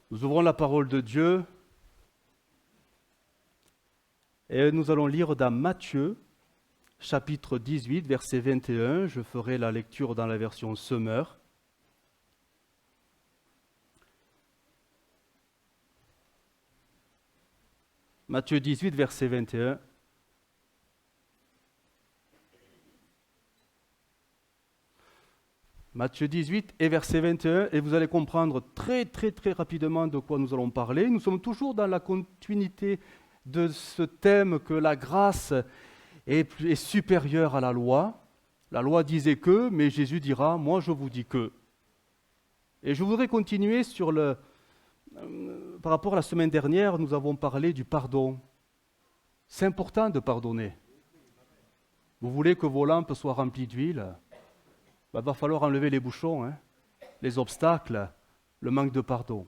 Nous ouvrons la parole de Dieu et nous allons lire dans Matthieu, chapitre 18, verset 21. Je ferai la lecture dans la version Semeur. Matthieu 18, verset 21. Matthieu 18 et verset 21, et vous allez comprendre très rapidement de quoi nous allons parler. Nous sommes toujours dans la continuité de ce thème que la grâce est supérieure à la loi. La loi disait que, mais Jésus dira, moi je vous dis que. Et je voudrais continuer sur par rapport à la semaine dernière, nous avons parlé du pardon. C'est important de pardonner. Vous voulez que vos lampes soient remplies d'huile? Il va falloir enlever les bouchons, les obstacles. Le manque de pardon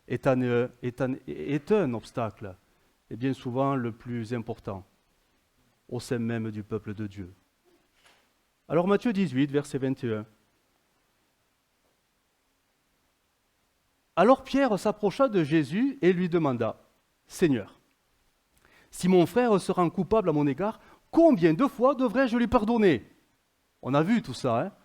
est un obstacle, et bien souvent le plus important, au sein même du peuple de Dieu. Alors Matthieu 18, verset 21. Alors Pierre s'approcha de Jésus et lui demanda, « Seigneur, si mon frère se rend coupable à mon égard, combien de fois devrais-je lui pardonner ?» On a vu tout ça,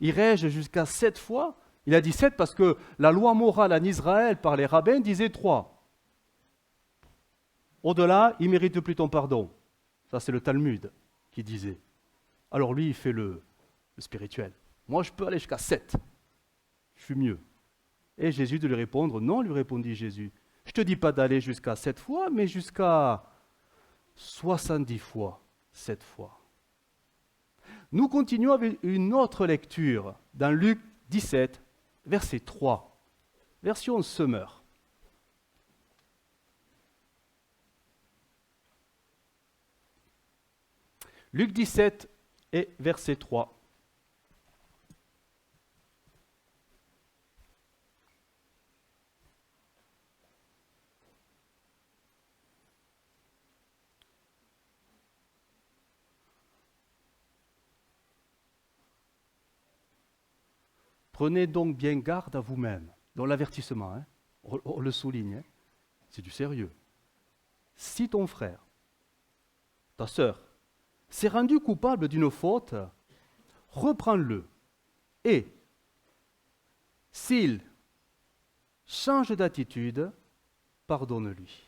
Irais-je jusqu'à 7 fois? Il a dit 7 parce que la loi morale en Israël par les rabbins disait 3. Au-delà, il ne mérite plus ton pardon. Ça, c'est le Talmud qui disait. Alors lui, il fait le spirituel. Moi, je peux aller jusqu'à 7. Je suis mieux. Et Jésus de lui répondre, non, lui répondit Jésus. Je ne te dis pas d'aller jusqu'à 7 fois, mais jusqu'à 70 fois 7 fois. Nous continuons avec une autre lecture dans Luc 17, verset 3, version Semeur. Luc 17 et verset 3. Prenez donc bien garde à vous-même. Dans l'avertissement, on le souligne, c'est du sérieux. Si ton frère, ta sœur, s'est rendu coupable d'une faute, reprends-le. Et s'il change d'attitude, pardonne-lui.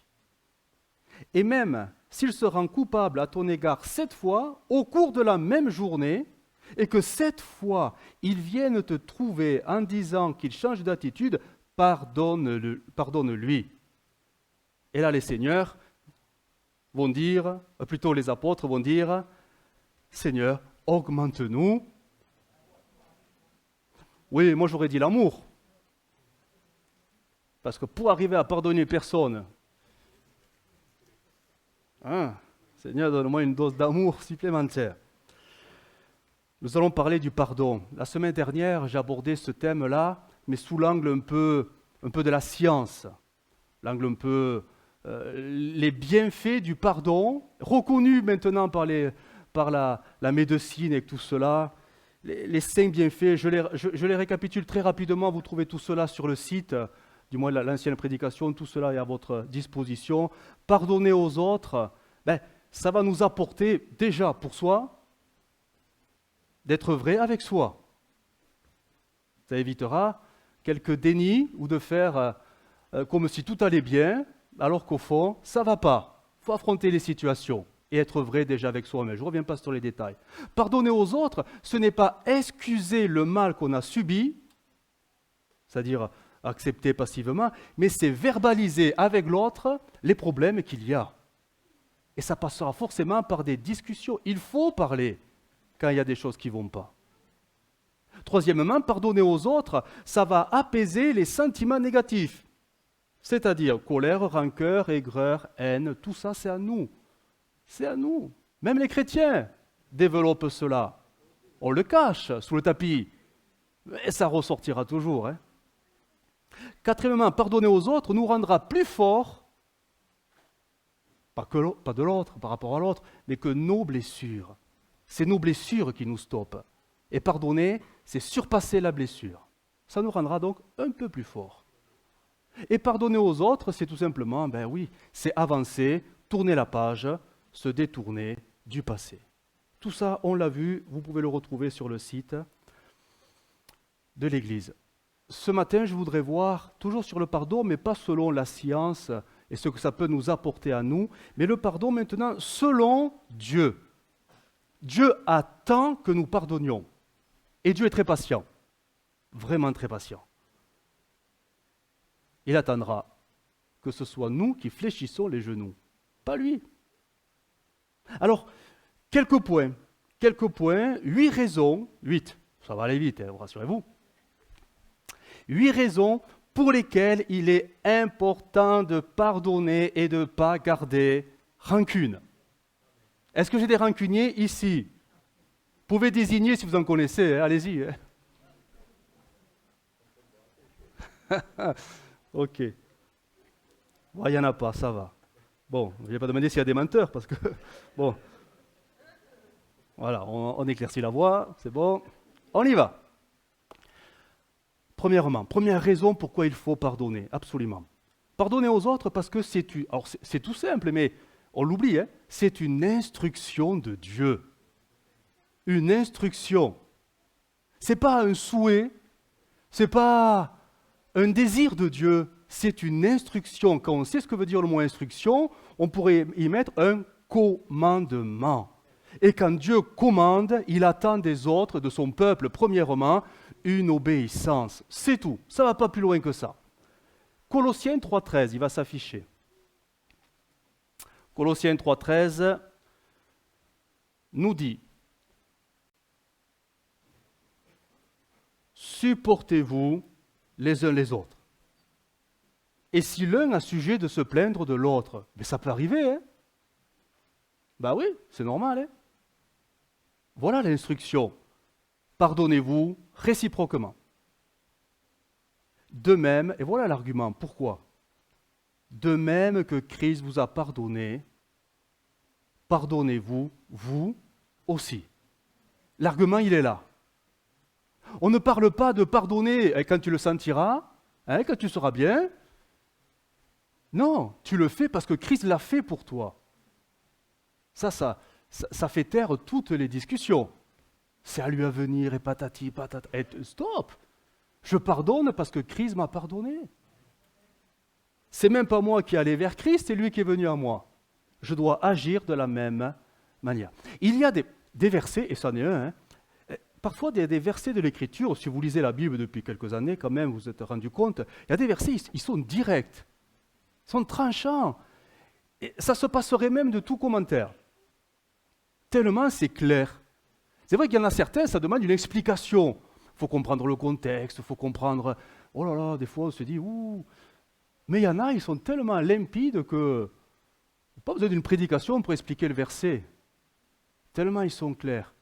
Et même s'il se rend coupable à ton égard 7 fois, au cours de la même journée, et que 7 fois il vienne te trouver en disant qu'il change d'attitude, pardonne-lui. Et là, les seigneurs vont dire, plutôt les apôtres vont dire, Seigneur, augmente-nous. Oui, moi j'aurais dit l'amour. Parce que pour arriver à pardonner personne, Seigneur, donne-moi une dose d'amour supplémentaire. Nous allons parler du pardon. La semaine dernière, j'ai abordé ce thème-là, mais sous l'angle un peu de la science, l'angle un peu les bienfaits du pardon, reconnus maintenant par la médecine et tout cela, les 5 bienfaits. Je les récapitule très rapidement. Vous trouvez tout cela sur le site, du moins l'ancienne prédication, tout cela est à votre disposition. Pardonner aux autres, ça va nous apporter déjà pour soi d'être vrai avec soi. Ça évitera quelques dénis ou de faire comme si tout allait bien, alors qu'au fond, ça ne va pas. Il faut affronter les situations et être vrai déjà avec soi-même. Je ne reviens pas sur les détails. Pardonner aux autres, ce n'est pas excuser le mal qu'on a subi, c'est-à-dire accepter passivement, mais c'est verbaliser avec l'autre les problèmes qu'il y a. Et ça passera forcément par des discussions. Il faut parler quand il y a des choses qui ne vont pas. Troisièmement, pardonner aux autres, ça va apaiser les sentiments négatifs. C'est-à-dire colère, rancœur, aigreur, haine, tout ça c'est à nous. C'est à nous. Même les chrétiens développent cela. On le cache sous le tapis, mais ça ressortira toujours. Quatrièmement, pardonner aux autres nous rendra plus forts, pas de l'autre, par rapport à l'autre, mais que nos blessures. C'est nos blessures qui nous stoppent. Et pardonner, c'est surpasser la blessure. Ça nous rendra donc un peu plus forts. Et pardonner aux autres, c'est tout simplement, ben oui, c'est avancer, tourner la page, se détourner du passé. Tout ça, on l'a vu, vous pouvez le retrouver sur le site de l'Église. Ce matin, je voudrais voir, toujours sur le pardon, mais pas selon la science et ce que ça peut nous apporter à nous, mais le pardon maintenant selon Dieu. Dieu attend que nous pardonnions. Et Dieu est très patient, vraiment très patient. Il attendra que ce soit nous qui fléchissons les genoux, pas lui. Alors, quelques points, 8 raisons, 8, ça va aller vite, hein, rassurez-vous. 8 raisons pour lesquelles il est important de pardonner et de ne pas garder rancune. Est-ce que j'ai des rancuniers ici? Vous pouvez désigner si vous en connaissez, hein, allez-y. Hein. Ok. Bon, il n'y en a pas, ça va. Bon, je ne vais pas demander s'il y a des menteurs, parce que, bon, voilà, on éclaircit la voie, c'est bon. On y va. Premièrement, première raison pourquoi il faut pardonner, absolument. Pardonner aux autres parce que c'est tout simple, mais on l'oublie, hein, c'est une instruction de Dieu. Une instruction. Ce n'est pas un souhait, ce n'est pas un désir de Dieu, c'est une instruction. Quand on sait ce que veut dire le mot instruction, on pourrait y mettre un commandement. Et quand Dieu commande, il attend des autres, de son peuple, premièrement, une obéissance. C'est tout. Ça ne va pas plus loin que ça. Colossiens 3,13, il va s'afficher. Colossiens 3,13 nous dit: supportez-vous les uns les autres. Et si l'un a sujet de se plaindre de l'autre, mais ça peut arriver, hein? Ben oui, c'est normal, hein? Voilà l'instruction. Pardonnez-vous réciproquement. De même, et voilà l'argument, pourquoi? De même que Christ vous a pardonné, pardonnez-vous, vous aussi. L'argument, il est là. On ne parle pas de pardonner quand tu le sentiras, hein, quand tu seras bien. Non, tu le fais parce que Christ l'a fait pour toi. Ça fait taire toutes les discussions. C'est à lui à venir et patati, patata. Et stop! Je pardonne parce que Christ m'a pardonné. C'est même pas moi qui allais vers Christ, c'est lui qui est venu à moi. Je dois agir de la même manière. Il y a des versets, et c'en est un, hein, parfois des versets de l'Écriture, si vous lisez la Bible depuis quelques années, quand même, vous vous êtes rendu compte, il y a des versets, ils sont directs, ils sont tranchants. Et ça se passerait même de tout commentaire. Tellement c'est clair. C'est vrai qu'il y en a certains, ça demande une explication. Il faut comprendre le contexte, il faut comprendre... Oh là là, des fois on se dit, ouh... Mais il y en a, ils sont tellement limpides que... Pas besoin d'une prédication pour expliquer le verset. Tellement ils sont clairs.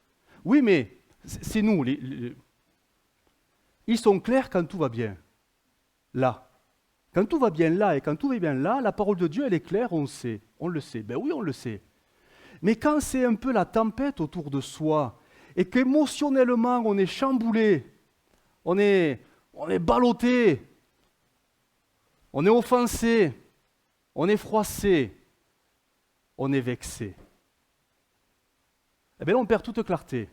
Oui, mais c'est nous. Ils sont clairs quand tout va bien. Là. Quand tout va bien là et quand tout va bien là, la parole de Dieu, elle est claire, on sait. On le sait. Ben oui, on le sait. Mais quand c'est un peu la tempête autour de soi et qu'émotionnellement on est chamboulé, on est ballotté, on est offensé, on est froissé, on est vexé, eh bien là, on perd toute clarté.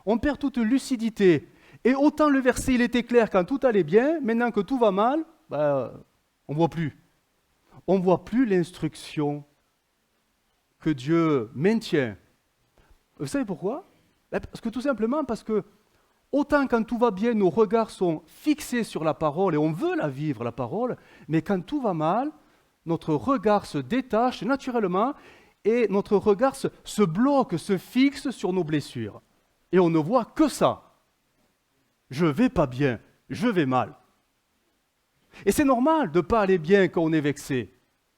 On perd toute lucidité. Et autant le verset, il était clair quand tout allait bien, maintenant que tout va mal, on ne voit plus. On ne voit plus l'instruction que Dieu maintient. Vous savez pourquoi? Parce que tout simplement parce que autant quand tout va bien, nos regards sont fixés sur la parole et on veut la vivre, la parole, mais quand tout va mal, notre regard se détache naturellement et notre regard se bloque, se fixe sur nos blessures. Et on ne voit que ça. Je vais pas bien, je vais mal. Et c'est normal de ne pas aller bien quand on est vexé.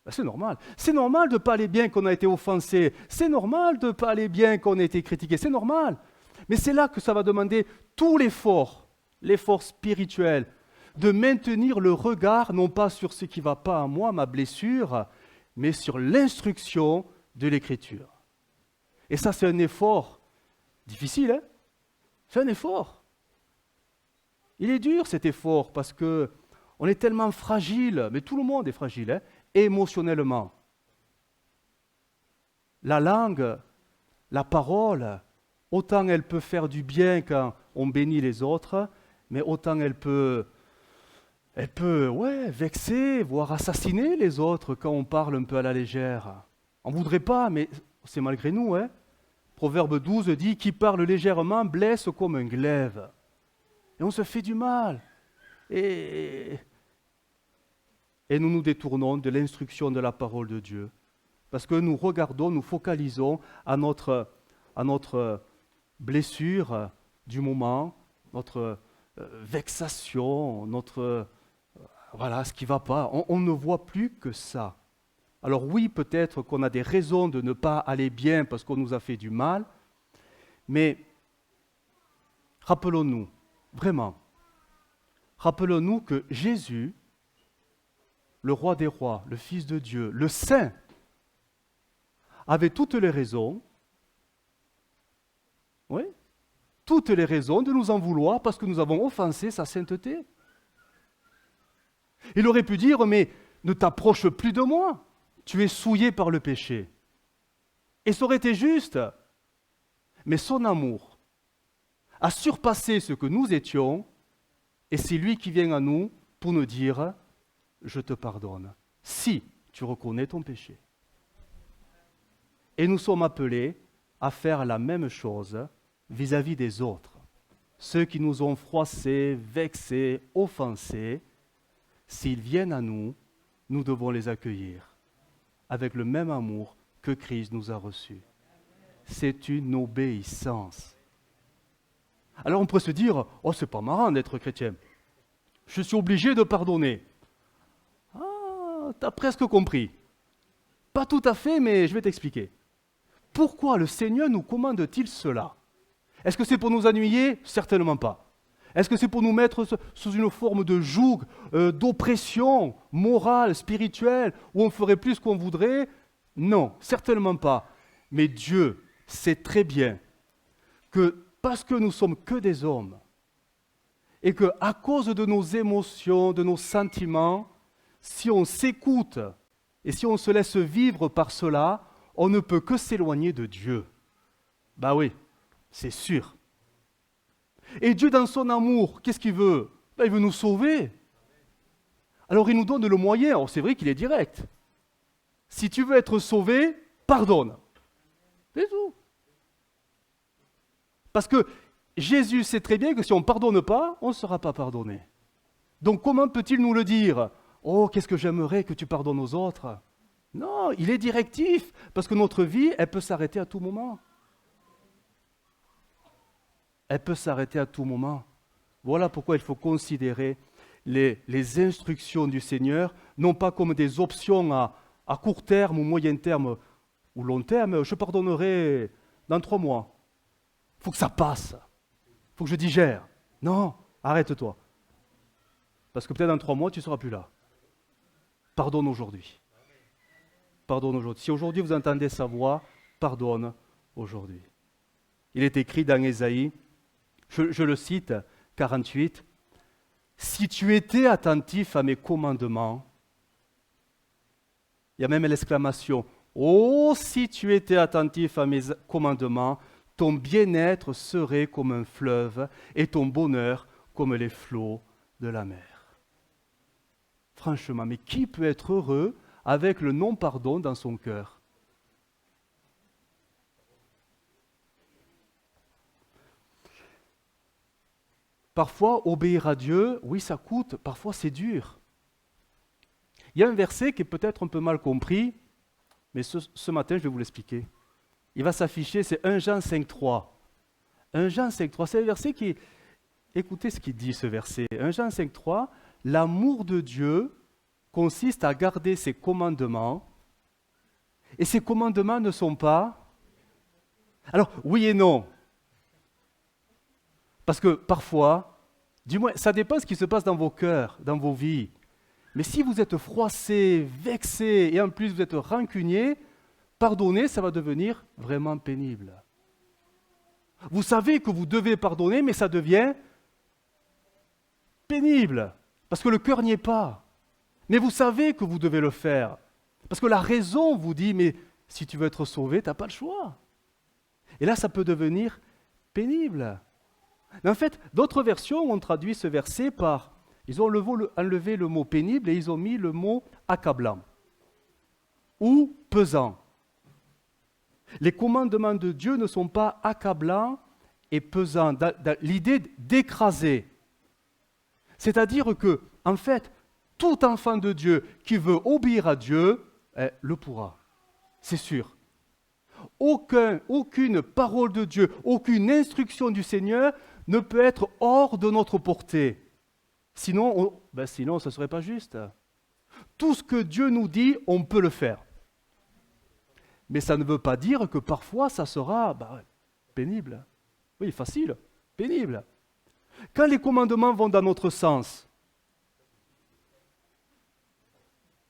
C'est normal. C'est normal de ne pas aller bien quand on a été offensé. C'est normal de ne pas aller bien quand on a été critiqué. C'est normal. Mais c'est là que ça va demander tout l'effort spirituel, de maintenir le regard, non pas sur ce qui ne va pas à moi, ma blessure, mais sur l'instruction de l'Écriture. Et ça, c'est un effort difficile, hein? C'est un effort. Il est dur cet effort parce que on est tellement fragile, mais tout le monde est fragile, hein, émotionnellement. La langue, la parole, autant elle peut faire du bien quand on bénit les autres, mais autant elle peut vexer, voire assassiner les autres quand on parle un peu à la légère. On ne voudrait pas, mais c'est malgré nous. Hein. Proverbe 12 dit « Qui parle légèrement blesse comme un glaive ». Et on se fait du mal. Et nous nous détournons de l'instruction de la parole de Dieu. Parce que nous regardons, nous focalisons à notre blessure du moment, notre vexation, ce qui ne va pas. On ne voit plus que ça. Alors oui, peut-être qu'on a des raisons de ne pas aller bien parce qu'on nous a fait du mal, mais rappelons-nous, vraiment, rappelons-nous que Jésus, le roi des rois, le Fils de Dieu, le Saint, avait toutes les raisons, toutes les raisons de nous en vouloir parce que nous avons offensé sa sainteté. Il aurait pu dire, mais ne t'approche plus de moi, tu es souillé par le péché. Et ça aurait été juste. Mais son amour a surpassé ce que nous étions, et c'est lui qui vient à nous pour nous dire, je te pardonne, si tu reconnais ton péché. Et nous sommes appelés à faire la même chose vis-à-vis des autres. Ceux qui nous ont froissés, vexés, offensés, s'ils viennent à nous, nous devons les accueillir avec le même amour que Christ nous a reçu. C'est une obéissance. Alors on pourrait se dire, oh c'est pas marrant d'être chrétien. Je suis obligé de pardonner. Ah, t'as presque compris. Pas tout à fait, mais je vais t'expliquer. Pourquoi le Seigneur nous commande-t-il cela? Est-ce que c'est pour nous ennuyer? Certainement pas. Est-ce que c'est pour nous mettre sous une forme de joug, d'oppression morale, spirituelle, où on ferait plus qu'on voudrait? Non, certainement pas. Mais Dieu sait très bien que parce que nous sommes que des hommes, et qu'à cause de nos émotions, de nos sentiments, si on s'écoute et si on se laisse vivre par cela, on ne peut que s'éloigner de Dieu. Ben oui, c'est sûr. Et Dieu, dans son amour, qu'est-ce qu'il veut? Il veut nous sauver. Alors il nous donne le moyen. Alors c'est vrai qu'il est direct. Si tu veux être sauvé, pardonne. C'est tout. Parce que Jésus sait très bien que si on ne pardonne pas, on ne sera pas pardonné. Donc comment peut-il nous le dire? Oh, qu'est-ce que j'aimerais que tu pardonnes aux autres. Non, il est directif, parce que notre vie, elle peut s'arrêter à tout moment. Elle peut s'arrêter à tout moment. Voilà pourquoi il faut considérer les instructions du Seigneur, non pas comme des options à court terme ou moyen terme ou long terme. Je pardonnerai dans 3 mois. Il faut que ça passe. Il faut que je digère. Non, arrête-toi. Parce que peut-être dans 3 mois, tu ne seras plus là. Pardonne aujourd'hui. Pardonne aujourd'hui. Si aujourd'hui vous entendez sa voix, pardonne aujourd'hui. Il est écrit dans Ésaïe, je le cite, 48, « Si tu étais attentif à mes commandements », il y a même l'exclamation, « Oh, si tu étais attentif à mes commandements, ton bien-être serait comme un fleuve et ton bonheur comme les flots de la mer. » Franchement, mais qui peut être heureux avec le non-pardon dans son cœur? Parfois, obéir à Dieu, oui, ça coûte, parfois c'est dur. Il y a un verset qui est peut-être un peu mal compris, mais ce matin, je vais vous l'expliquer. Il va s'afficher, c'est 1 Jean 5,3. 1 Jean 5,3, c'est un verset qui... Écoutez ce qu'il dit, ce verset. 1 Jean 5,3, l'amour de Dieu consiste à garder ses commandements, et ses commandements ne sont pas... Alors, oui et non. Parce que parfois, du moins, ça dépend de ce qui se passe dans vos cœurs, dans vos vies. Mais si vous êtes froissé, vexé, et en plus vous êtes rancunier, pardonner, ça va devenir vraiment pénible. Vous savez que vous devez pardonner, mais ça devient pénible, parce que le cœur n'y est pas. Mais vous savez que vous devez le faire, parce que la raison vous dit, mais si tu veux être sauvé, tu n'as pas le choix. Et là, ça peut devenir pénible. Mais en fait, d'autres versions ont traduit ce verset par, ils ont enlevé le mot pénible et ils ont mis le mot accablant ou pesant. Les commandements de Dieu ne sont pas accablants et pesants, dans l'idée d'écraser. C'est-à-dire que, en fait, tout enfant de Dieu qui veut obéir à Dieu, le pourra. C'est sûr. Aucune parole de Dieu, aucune instruction du Seigneur ne peut être hors de notre portée. Sinon, ce ne serait pas juste. Tout ce que Dieu nous dit, on peut le faire. Mais ça ne veut pas dire que parfois ça sera pénible. Oui, facile, pénible. Quand les commandements vont dans notre sens,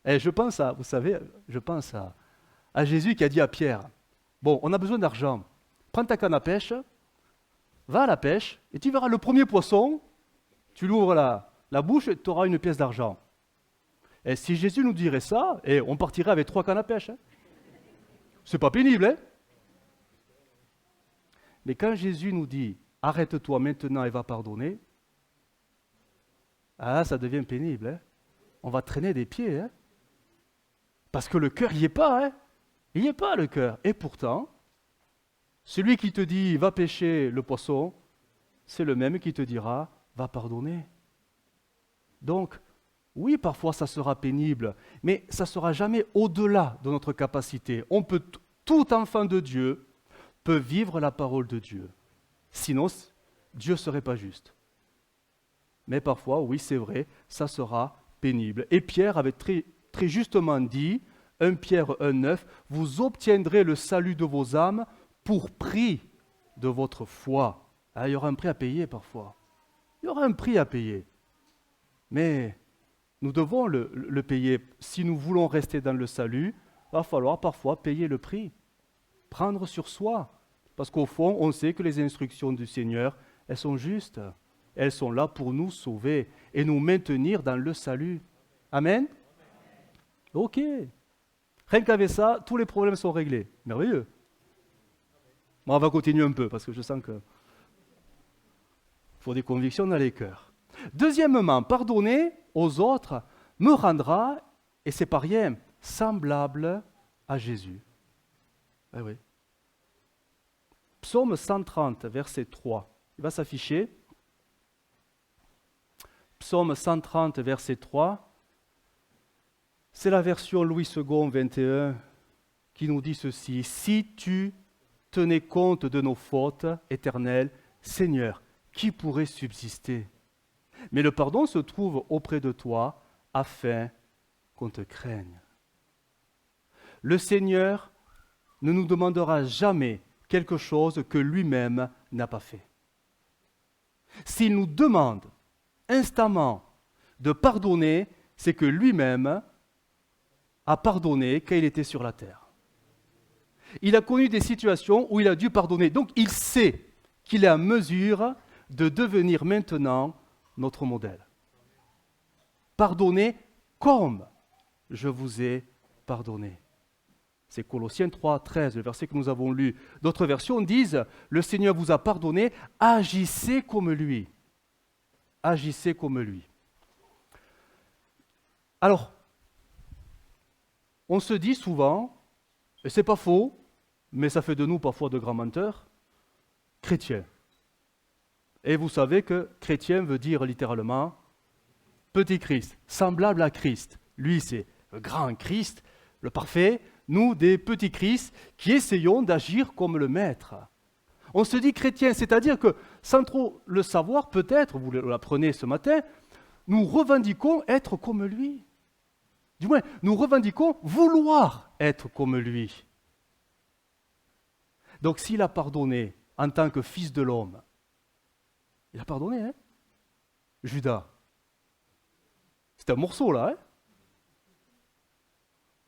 je pense à Jésus qui a dit à Pierre, bon, on a besoin d'argent, prends ta canne à pêche, va à la pêche, et tu verras le premier poisson, tu l'ouvres la bouche et tu auras une pièce d'argent. Et si Jésus nous dirait ça, on partirait avec 3 cannes à pêche. C'est pas pénible, hein? Mais quand Jésus nous dit, arrête-toi maintenant et va pardonner, ça devient pénible, hein? On va traîner des pieds, hein? Parce que le cœur n'y est pas, hein? Il n'y est pas le cœur. Et pourtant, celui qui te dit, va pêcher le poisson, c'est le même qui te dira, va pardonner. Donc, oui, parfois ça sera pénible, mais ça ne sera jamais au-delà de notre capacité. Tout enfant de Dieu peut vivre la parole de Dieu. Sinon, Dieu ne serait pas juste. Mais parfois, oui, c'est vrai, ça sera pénible. Et Pierre avait très, très justement dit, 1 Pierre 1,9, vous obtiendrez le salut de vos âmes pour prix de votre foi. Il y aura un prix à payer parfois. Il y aura un prix à payer. Mais nous devons le payer. Si nous voulons rester dans le salut, il va falloir parfois payer le prix, prendre sur soi. Parce qu'au fond, on sait que les instructions du Seigneur, elles sont justes. Elles sont là pour nous sauver et nous maintenir dans le salut. Amen? Ok. Rien qu'avec ça, tous les problèmes sont réglés. Merveilleux. Bon, on va continuer un peu parce que je sens qu'il faut des convictions dans les cœurs. Deuxièmement, pardonner aux autres me rendra, et c'est pas rien, semblable à Jésus. Eh oui. Psaume 130, verset 3. Il va s'afficher. Psaume 130, verset 3. C'est la version Louis II, 21, qui nous dit ceci. Si tu tenais compte de nos fautes éternelles, Seigneur, qui pourrait subsister? Mais le pardon se trouve auprès de toi afin qu'on te craigne. Le Seigneur ne nous demandera jamais quelque chose que lui-même n'a pas fait. S'il nous demande instamment de pardonner, c'est que lui-même a pardonné quand il était sur la terre. Il a connu des situations où il a dû pardonner. Donc il sait qu'il est en mesure de devenir maintenant notre modèle. Pardonnez comme je vous ai pardonné. C'est Colossiens 3, 13, le verset que nous avons lu. D'autres versions disent, le Seigneur vous a pardonné, agissez comme lui. Agissez comme lui. Alors, on se dit souvent, et c'est pas faux, mais ça fait de nous parfois de grands menteurs, chrétiens. Et vous savez que chrétien veut dire littéralement petit Christ, semblable à Christ. Lui, c'est le grand Christ, le parfait. Nous, des petits Christ qui essayons d'agir comme le Maître. On se dit chrétien, c'est-à-dire que, sans trop le savoir, peut-être, vous l'apprenez ce matin, nous revendiquons être comme lui. Du moins, nous revendiquons vouloir être comme lui. Donc, s'il a pardonné en tant que fils de l'homme, il a pardonné, hein? Judas. C'est un morceau, là, hein?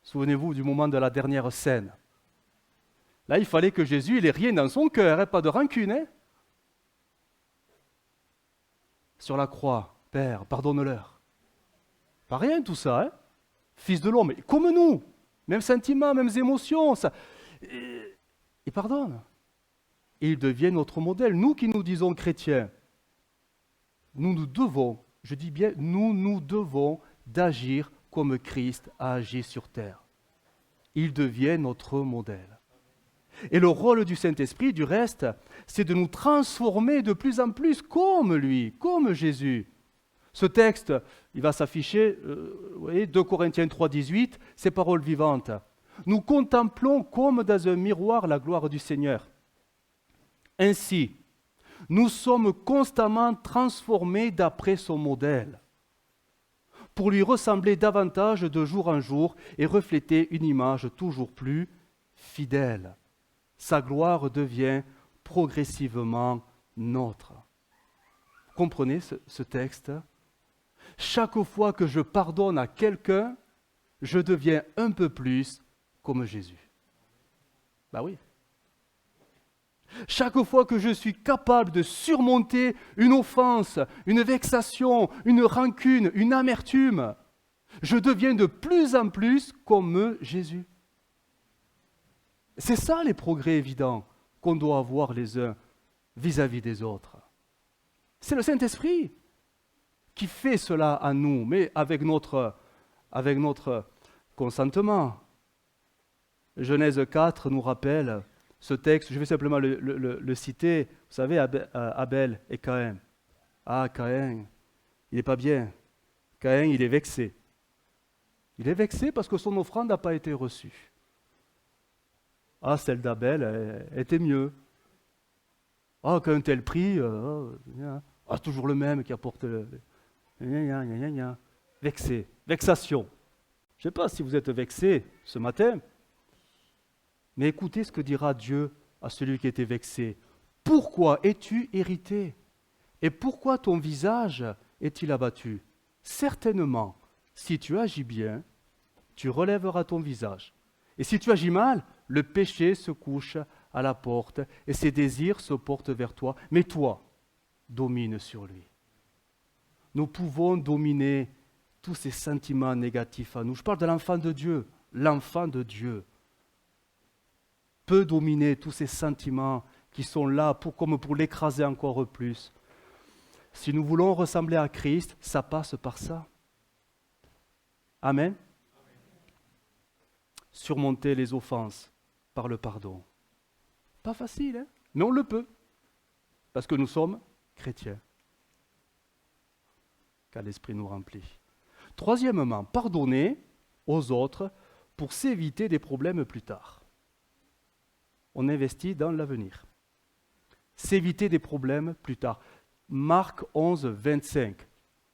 Souvenez-vous du moment de la dernière scène. Là, il fallait que Jésus n'ait rien dans son cœur, hein, pas de rancune. Hein? Sur la croix, Père, pardonne-leur. Pas rien tout ça, hein? Fils de l'homme, comme nous, mêmes sentiments, mêmes émotions, ça. Il pardonne. Et il devient notre modèle. Nous qui nous disons chrétiens, nous devons, je dis bien, nous devons d'agir comme Christ a agi sur terre. Il devient notre modèle. Et le rôle du Saint-Esprit, du reste, c'est de nous transformer de plus en plus comme lui, comme Jésus. Ce texte, il va s'afficher, vous voyez, 2 Corinthiens 3, 18, ces paroles vivantes. Nous contemplons comme dans un miroir la gloire du Seigneur. Ainsi, nous sommes constamment transformés d'après son modèle, pour lui ressembler davantage de jour en jour et refléter une image toujours plus fidèle. Sa gloire devient progressivement nôtre. Vous comprenez ce texte? Chaque fois que je pardonne à quelqu'un, je deviens un peu plus comme Jésus. Ben oui. Chaque fois que je suis capable de surmonter une offense, une vexation, une rancune, une amertume, je deviens de plus en plus comme Jésus. C'est ça les progrès évidents qu'on doit avoir les uns vis-à-vis des autres. C'est le Saint-Esprit qui fait cela à nous, mais avec notre consentement. Genèse 4 nous rappelle ce texte, je vais simplement le citer. Vous savez, Abel et Caïn. Ah, Caïn, il n'est pas bien. Caïn, il est vexé. Il est vexé parce que son offrande n'a pas été reçue. Ah, celle d'Abel elle était mieux. Ah, qu'un tel prix, toujours le même qui apporte le... Vexé, vexation. Je ne sais pas si vous êtes vexé ce matin, mais écoutez ce que dira Dieu à celui qui était vexé. Pourquoi es-tu irrité? Et pourquoi ton visage est-il abattu? Certainement, si tu agis bien, tu relèveras ton visage. Et si tu agis mal, le péché se couche à la porte et ses désirs se portent vers toi. Mais toi, domine sur lui. Nous pouvons dominer tous ces sentiments négatifs à nous. Je parle de l'enfant de Dieu. L'enfant de Dieu peut dominer tous ces sentiments qui sont là comme pour l'écraser encore plus. Si nous voulons ressembler à Christ, ça passe par ça. Amen. Surmonter les offenses par le pardon. Pas facile, hein? Mais on le peut, parce que nous sommes chrétiens. Car l'Esprit nous remplit. Troisièmement, pardonner aux autres pour s'éviter des problèmes plus tard. On investit dans l'avenir. S'éviter des problèmes plus tard. Marc 11, 25.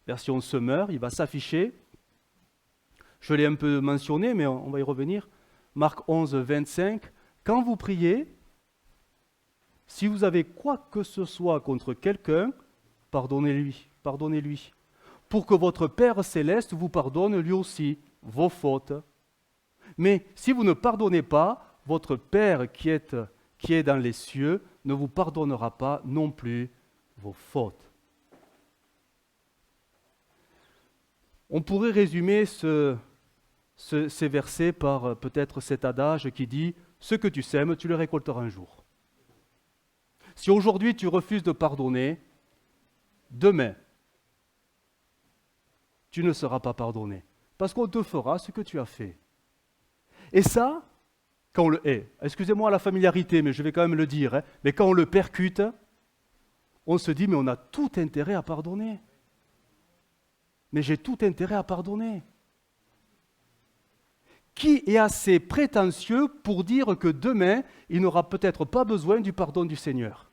Version Semeur, il va s'afficher. Je l'ai un peu mentionné, mais on va y revenir. Marc 11, 25. Quand vous priez, si vous avez quoi que ce soit contre quelqu'un, pardonnez-lui, pour que votre Père céleste vous pardonne lui aussi vos fautes. Mais si vous ne pardonnez pas, votre Père qui est dans les cieux ne vous pardonnera pas non plus vos fautes. On pourrait résumer ces versets par peut-être cet adage qui dit « Ce que tu sèmes, tu le récolteras un jour ». Si aujourd'hui tu refuses de pardonner, demain, tu ne seras pas pardonné, parce qu'on te fera ce que tu as fait. Et ça, quand on le hait, excusez-moi la familiarité, mais je vais quand même le dire, mais quand on le percute, on se dit, mais on a tout intérêt à pardonner. Mais j'ai tout intérêt à pardonner. Qui est assez prétentieux pour dire que demain, il n'aura peut-être pas besoin du pardon du Seigneur?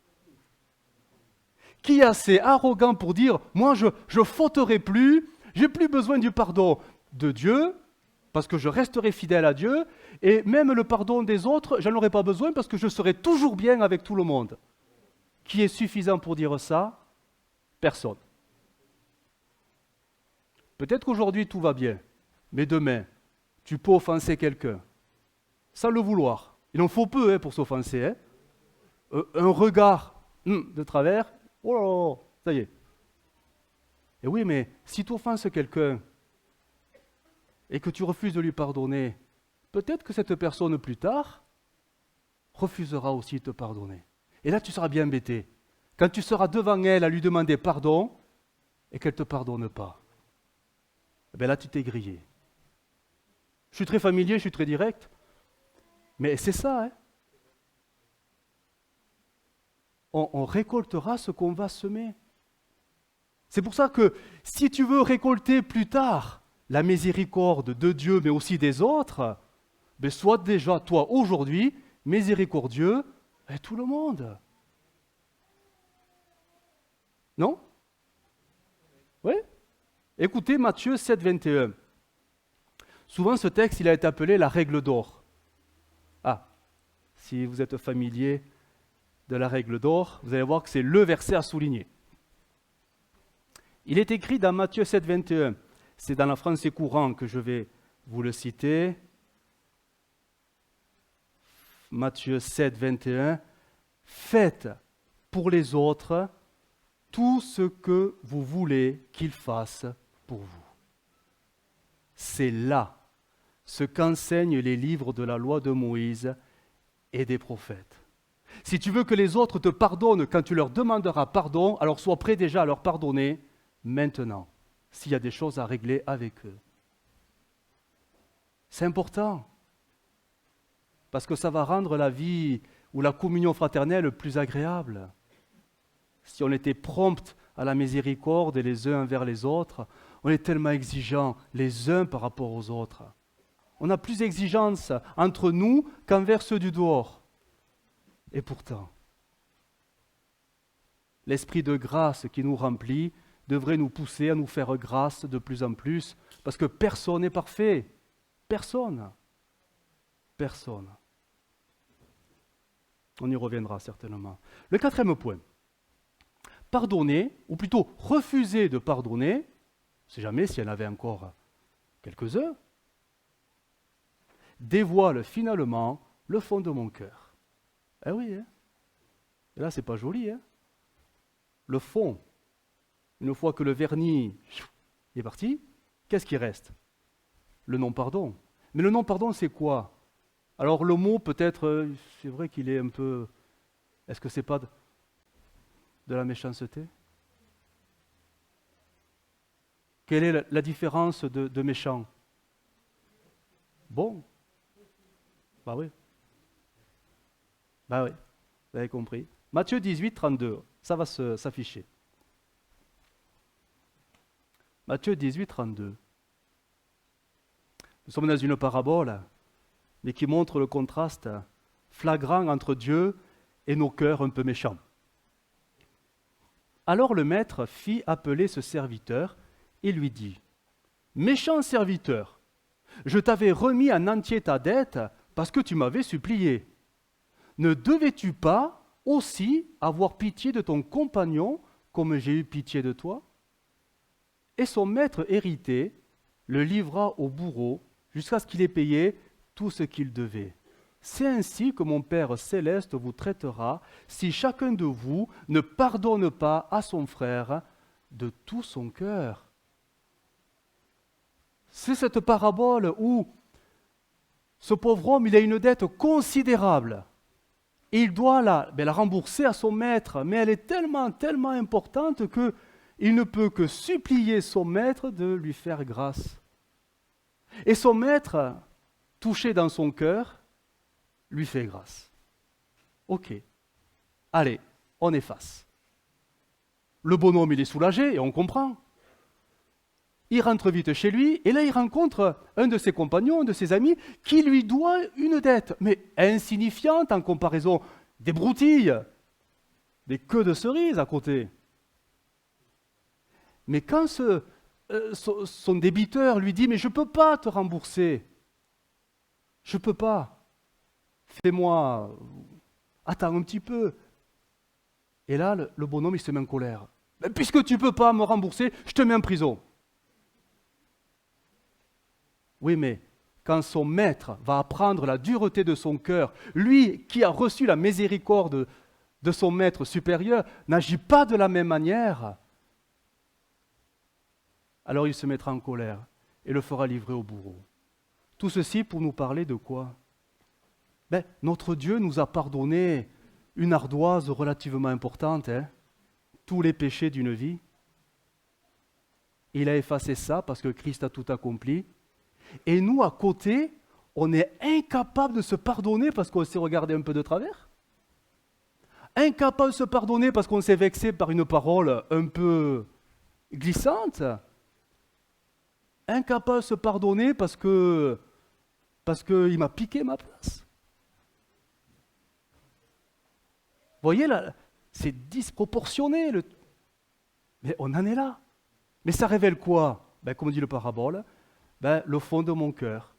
Qui est assez arrogant pour dire, moi je ne fauterai plus, j'ai plus besoin du pardon de Dieu, parce que je resterai fidèle à Dieu, et même le pardon des autres, je n'en aurai pas besoin parce que je serai toujours bien avec tout le monde. Qui est suffisant pour dire ça? Personne. Peut-être qu'aujourd'hui tout va bien, mais demain, tu peux offenser quelqu'un, sans le vouloir. Il en faut peu pour s'offenser. Un regard de travers, oh là là, ça y est. Et oui, mais si tu offenses quelqu'un et que tu refuses de lui pardonner, peut-être que cette personne plus tard refusera aussi de te pardonner. Et là, tu seras bien embêté. Quand tu seras devant elle à lui demander pardon et qu'elle ne te pardonne pas, eh bien là, tu t'es grillé. Je suis très familier, je suis très direct, mais c'est ça, hein. On récoltera ce qu'on va semer. C'est pour ça que si tu veux récolter plus tard la miséricorde de Dieu, mais aussi des autres, ben sois déjà, toi, aujourd'hui, miséricordieux avec tout le monde. Non? Oui? Écoutez Matthieu 7, 21. Souvent, ce texte, il a été appelé la règle d'or. Ah, si vous êtes familier de la règle d'or, vous allez voir que c'est le verset à souligner. Il est écrit dans Matthieu 7, 21. C'est dans la français courant que je vais vous le citer. Matthieu 7, 21. Faites pour les autres tout ce que vous voulez qu'ils fassent pour vous. C'est là ce qu'enseignent les livres de la loi de Moïse et des prophètes. Si tu veux que les autres te pardonnent quand tu leur demanderas pardon, alors sois prêt déjà à leur pardonner maintenant, s'il y a des choses à régler avec eux. C'est important, parce que ça va rendre la vie ou la communion fraternelle plus agréable. Si on était prompt à la miséricorde les uns envers les autres, on est tellement exigeants les uns par rapport aux autres. On a plus d'exigence entre nous qu'envers ceux du dehors. Et pourtant, l'esprit de grâce qui nous remplit devrait nous pousser à nous faire grâce de plus en plus, parce que personne n'est parfait. Personne. Personne. On y reviendra certainement. Le quatrième point. Pardonner, ou plutôt refuser de pardonner, on ne sait jamais s'il y en avait encore quelques-uns, dévoile finalement le fond de mon cœur. Eh oui, hein. Et là, c'est pas joli, hein. Le fond, une fois que le vernis est parti, qu'est-ce qui reste? Le non-pardon. Mais le non-pardon, c'est quoi? Alors le mot, peut-être, c'est vrai qu'il est un peu... Est-ce que c'est pas de la méchanceté? Quelle est la différence de méchant? Bon. Bah oui. Bah oui, vous avez compris. Matthieu 18, 32, ça va s'afficher. Matthieu 18, 32. Nous sommes dans une parabole, mais qui montre le contraste flagrant entre Dieu et nos cœurs un peu méchants. Alors le maître fit appeler ce serviteur et lui dit : « Méchant serviteur, je t'avais remis en entier ta dette parce que tu m'avais supplié. Ne devais-tu pas aussi avoir pitié de ton compagnon comme j'ai eu pitié de toi ? Et son maître hérité le livra au bourreau jusqu'à ce qu'il ait payé tout ce qu'il devait. C'est ainsi que mon Père céleste vous traitera si chacun de vous ne pardonne pas à son frère de tout son cœur. » C'est cette parabole où ce pauvre homme, il a une dette considérable. Et il doit la rembourser à son maître, mais elle est tellement, tellement importante qu'il ne peut que supplier son maître de lui faire grâce. Et son maître, touché dans son cœur, lui fait grâce. Ok, allez, on efface. Le bonhomme, il est soulagé, et on comprend. Il rentre vite chez lui, et là il rencontre un de ses compagnons, un de ses amis, qui lui doit une dette, mais insignifiante en comparaison des broutilles, des queues de cerises à côté. Mais quand son débiteur lui dit « Mais je ne peux pas te rembourser, je ne peux pas, fais-moi, attends un petit peu. » Et là, le bonhomme, il se met en colère. « Puisque tu ne peux pas me rembourser, je te mets en prison. » Oui, mais quand son maître va apprendre la dureté de son cœur, lui qui a reçu la miséricorde de son maître supérieur, n'agit pas de la même manière. alors il se mettra en colère et le fera livrer au bourreau. Tout ceci pour nous parler de quoi? Notre Dieu nous a pardonné une ardoise relativement importante, tous les péchés d'une vie. Il a effacé ça parce que Christ a tout accompli. Et nous, à côté, on est incapable de se pardonner parce qu'on s'est regardé un peu de travers. Incapable de se pardonner parce qu'on s'est vexé par une parole un peu glissante. Incapable de se pardonner parce qu'il m'a piqué ma place. Vous voyez, là, c'est disproportionné. Mais on en est là. Mais ça révèle quoi? Comme dit le parabole, le fond de mon cœur.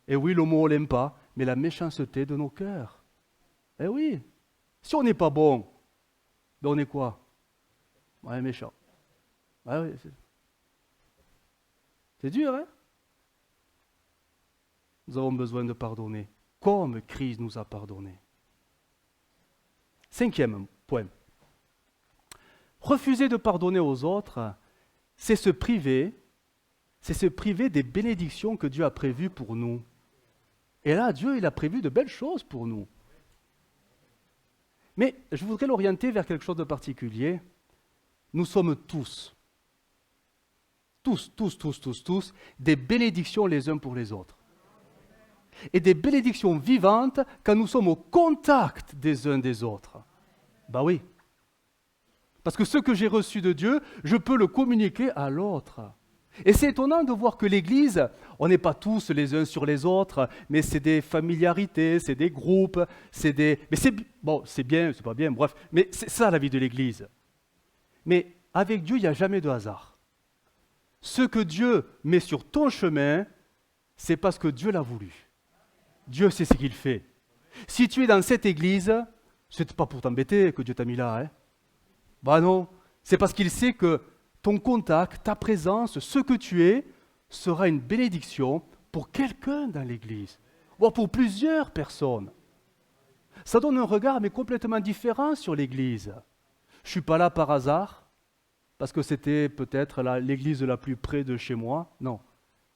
Et oui, le mot on l'aime pas, mais la méchanceté de nos cœurs. Eh oui. Si on n'est pas bon, on est quoi? Ouais, méchant. Ouais, oui, c'est dur, hein? Nous avons besoin de pardonner, comme Christ nous a pardonné. 5e point. Refuser de pardonner aux autres, c'est se priver des bénédictions que Dieu a prévues pour nous. Et là, Dieu, il a prévu de belles choses pour nous. Mais je voudrais l'orienter vers quelque chose de particulier. Nous sommes tous, des bénédictions les uns pour les autres. Et des bénédictions vivantes quand nous sommes au contact des uns des autres. Oui. Parce que ce que j'ai reçu de Dieu, je peux le communiquer à l'autre. Et c'est étonnant de voir que l'Église, on n'est pas tous les uns sur les autres, mais c'est des familiarités, c'est des groupes, c'est bien, c'est pas bien, bref, mais c'est ça la vie de l'Église. Mais avec Dieu, il n'y a jamais de hasard. Ce que Dieu met sur ton chemin, c'est parce que Dieu l'a voulu. Dieu sait ce qu'il fait. Si tu es dans cette Église, c'est pas pour t'embêter que Dieu t'a mis là, non, c'est parce qu'il sait que ton contact, ta présence, ce que tu es, sera une bénédiction pour quelqu'un dans l'Église, voire pour plusieurs personnes. Ça donne un regard mais complètement différent sur l'Église. Je ne suis pas là par hasard, parce que c'était peut-être l'Église la plus près de chez moi. Non,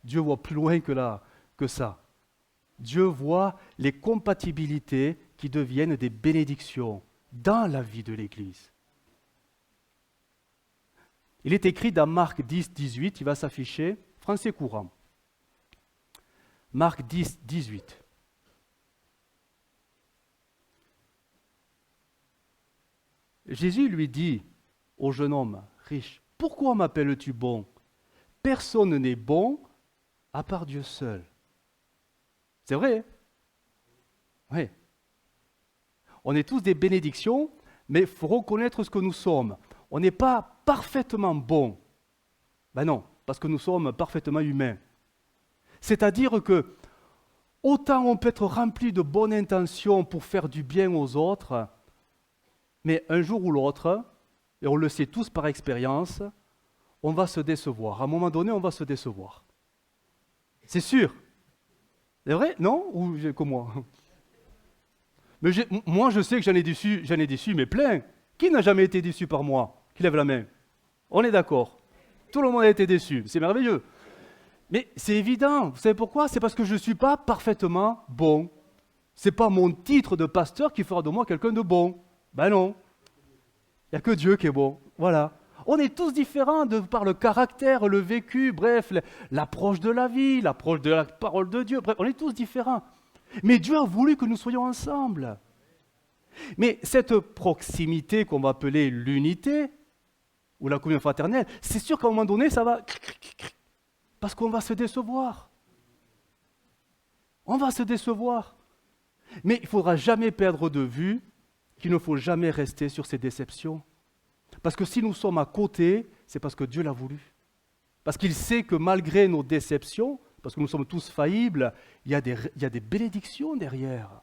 Dieu voit plus loin que ça. Dieu voit les compatibilités qui deviennent des bénédictions dans la vie de l'Église. Il est écrit dans Marc 10, 18, il va s'afficher, français courant. Marc 10, 18. Jésus lui dit au jeune homme riche, « Pourquoi m'appelles-tu bon? Personne n'est bon à part Dieu seul. » C'est vrai, hein? Oui. On est tous des bénédictions, mais il faut reconnaître ce que nous sommes. On n'est pas parfaitement bon. Non, parce que nous sommes parfaitement humains. C'est-à-dire que, autant on peut être rempli de bonnes intentions pour faire du bien aux autres, mais un jour ou l'autre, et on le sait tous par expérience, on va se décevoir. À un moment donné, on va se décevoir. C'est sûr. C'est vrai? Non? Ou comme moi? Mais moi, je sais que j'en ai déçu, mais plein. Qui n'a jamais été déçu par moi? Qui lève la main? On est d'accord. Tout le monde a été déçu. C'est merveilleux. Mais c'est évident. Vous savez pourquoi? C'est parce que je ne suis pas parfaitement bon. Ce n'est pas mon titre de pasteur qui fera de moi quelqu'un de bon. Non. Il n'y a que Dieu qui est bon. Voilà. On est tous différents par le caractère, le vécu, bref, l'approche de la vie, l'approche de la parole de Dieu. Bref, on est tous différents. Mais Dieu a voulu que nous soyons ensemble. Mais cette proximité qu'on va appeler l'unité, ou la communion fraternelle, c'est sûr qu'à un moment donné, ça va... Parce qu'on va se décevoir. On va se décevoir. Mais il ne faudra jamais perdre de vue qu'il ne faut jamais rester sur ces déceptions. Parce que si nous sommes à côté, c'est parce que Dieu l'a voulu. Parce qu'il sait que malgré nos déceptions, parce que nous sommes tous faillibles, il y a des bénédictions derrière.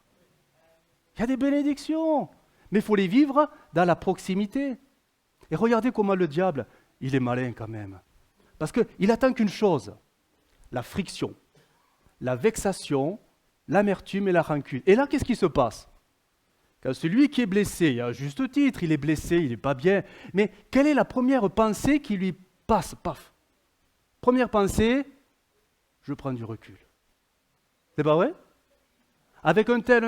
Il y a des bénédictions. Mais il faut les vivre dans la proximité. Et regardez comment le diable, il est malin quand même. Parce qu'il attend qu'une chose, la friction, la vexation, l'amertume et la rancune. Et là, qu'est-ce qui se passe? Quand celui qui est blessé, à juste titre, il est blessé, il n'est pas bien, mais quelle est la première pensée qui lui passe? Paf! Première pensée, je prends du recul. C'est pas vrai? Avec un tel,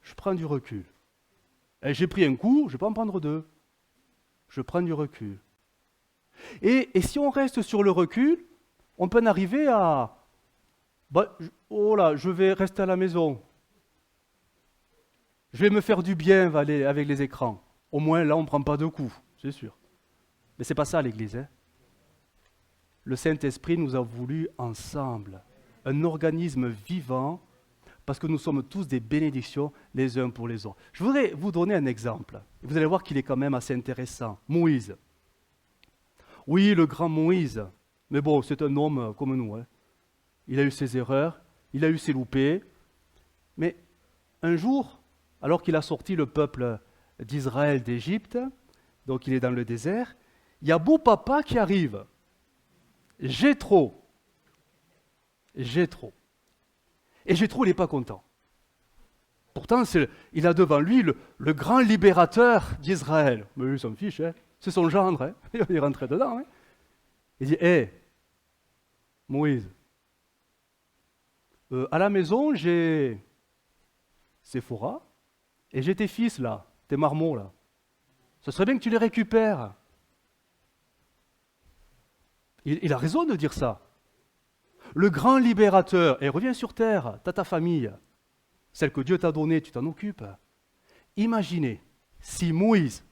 je prends du recul. Et j'ai pris un coup, je ne vais pas en prendre deux. Je prends du recul. Et si on reste sur le recul, on peut en arriver à... je vais rester à la maison. Je vais me faire du bien avec les écrans. Au moins, là, on ne prend pas de coups, c'est sûr. Mais ce n'est pas ça l'Église. Hein. Le Saint-Esprit nous a voulu ensemble. Un organisme vivant, parce que nous sommes tous des bénédictions les uns pour les autres. Je voudrais vous donner un exemple. Vous allez voir qu'il est quand même assez intéressant. Moïse. Oui, le grand Moïse. Mais bon, c'est un homme comme nous. Hein. Il a eu ses erreurs, il a eu ses loupés. Mais un jour, alors qu'il a sorti le peuple d'Israël d'Égypte, donc il est dans le désert, il y a beau papa qui arrive. Jéthro. Et Jéthro, il n'est pas content. Pourtant, il a devant lui le grand libérateur d'Israël. Mais lui, il s'en fiche, hein. C'est son gendre. Hein. Il est rentré dedans. Hein. Il dit, hé, Moïse, à la maison, j'ai Séphora, et j'ai tes fils là, tes marmots là. Ce serait bien que tu les récupères. Il a raison de dire ça. Le grand libérateur, et reviens sur terre, t'as ta famille, celle que Dieu t'a donnée, tu t'en occupes. Imaginez si Moïse,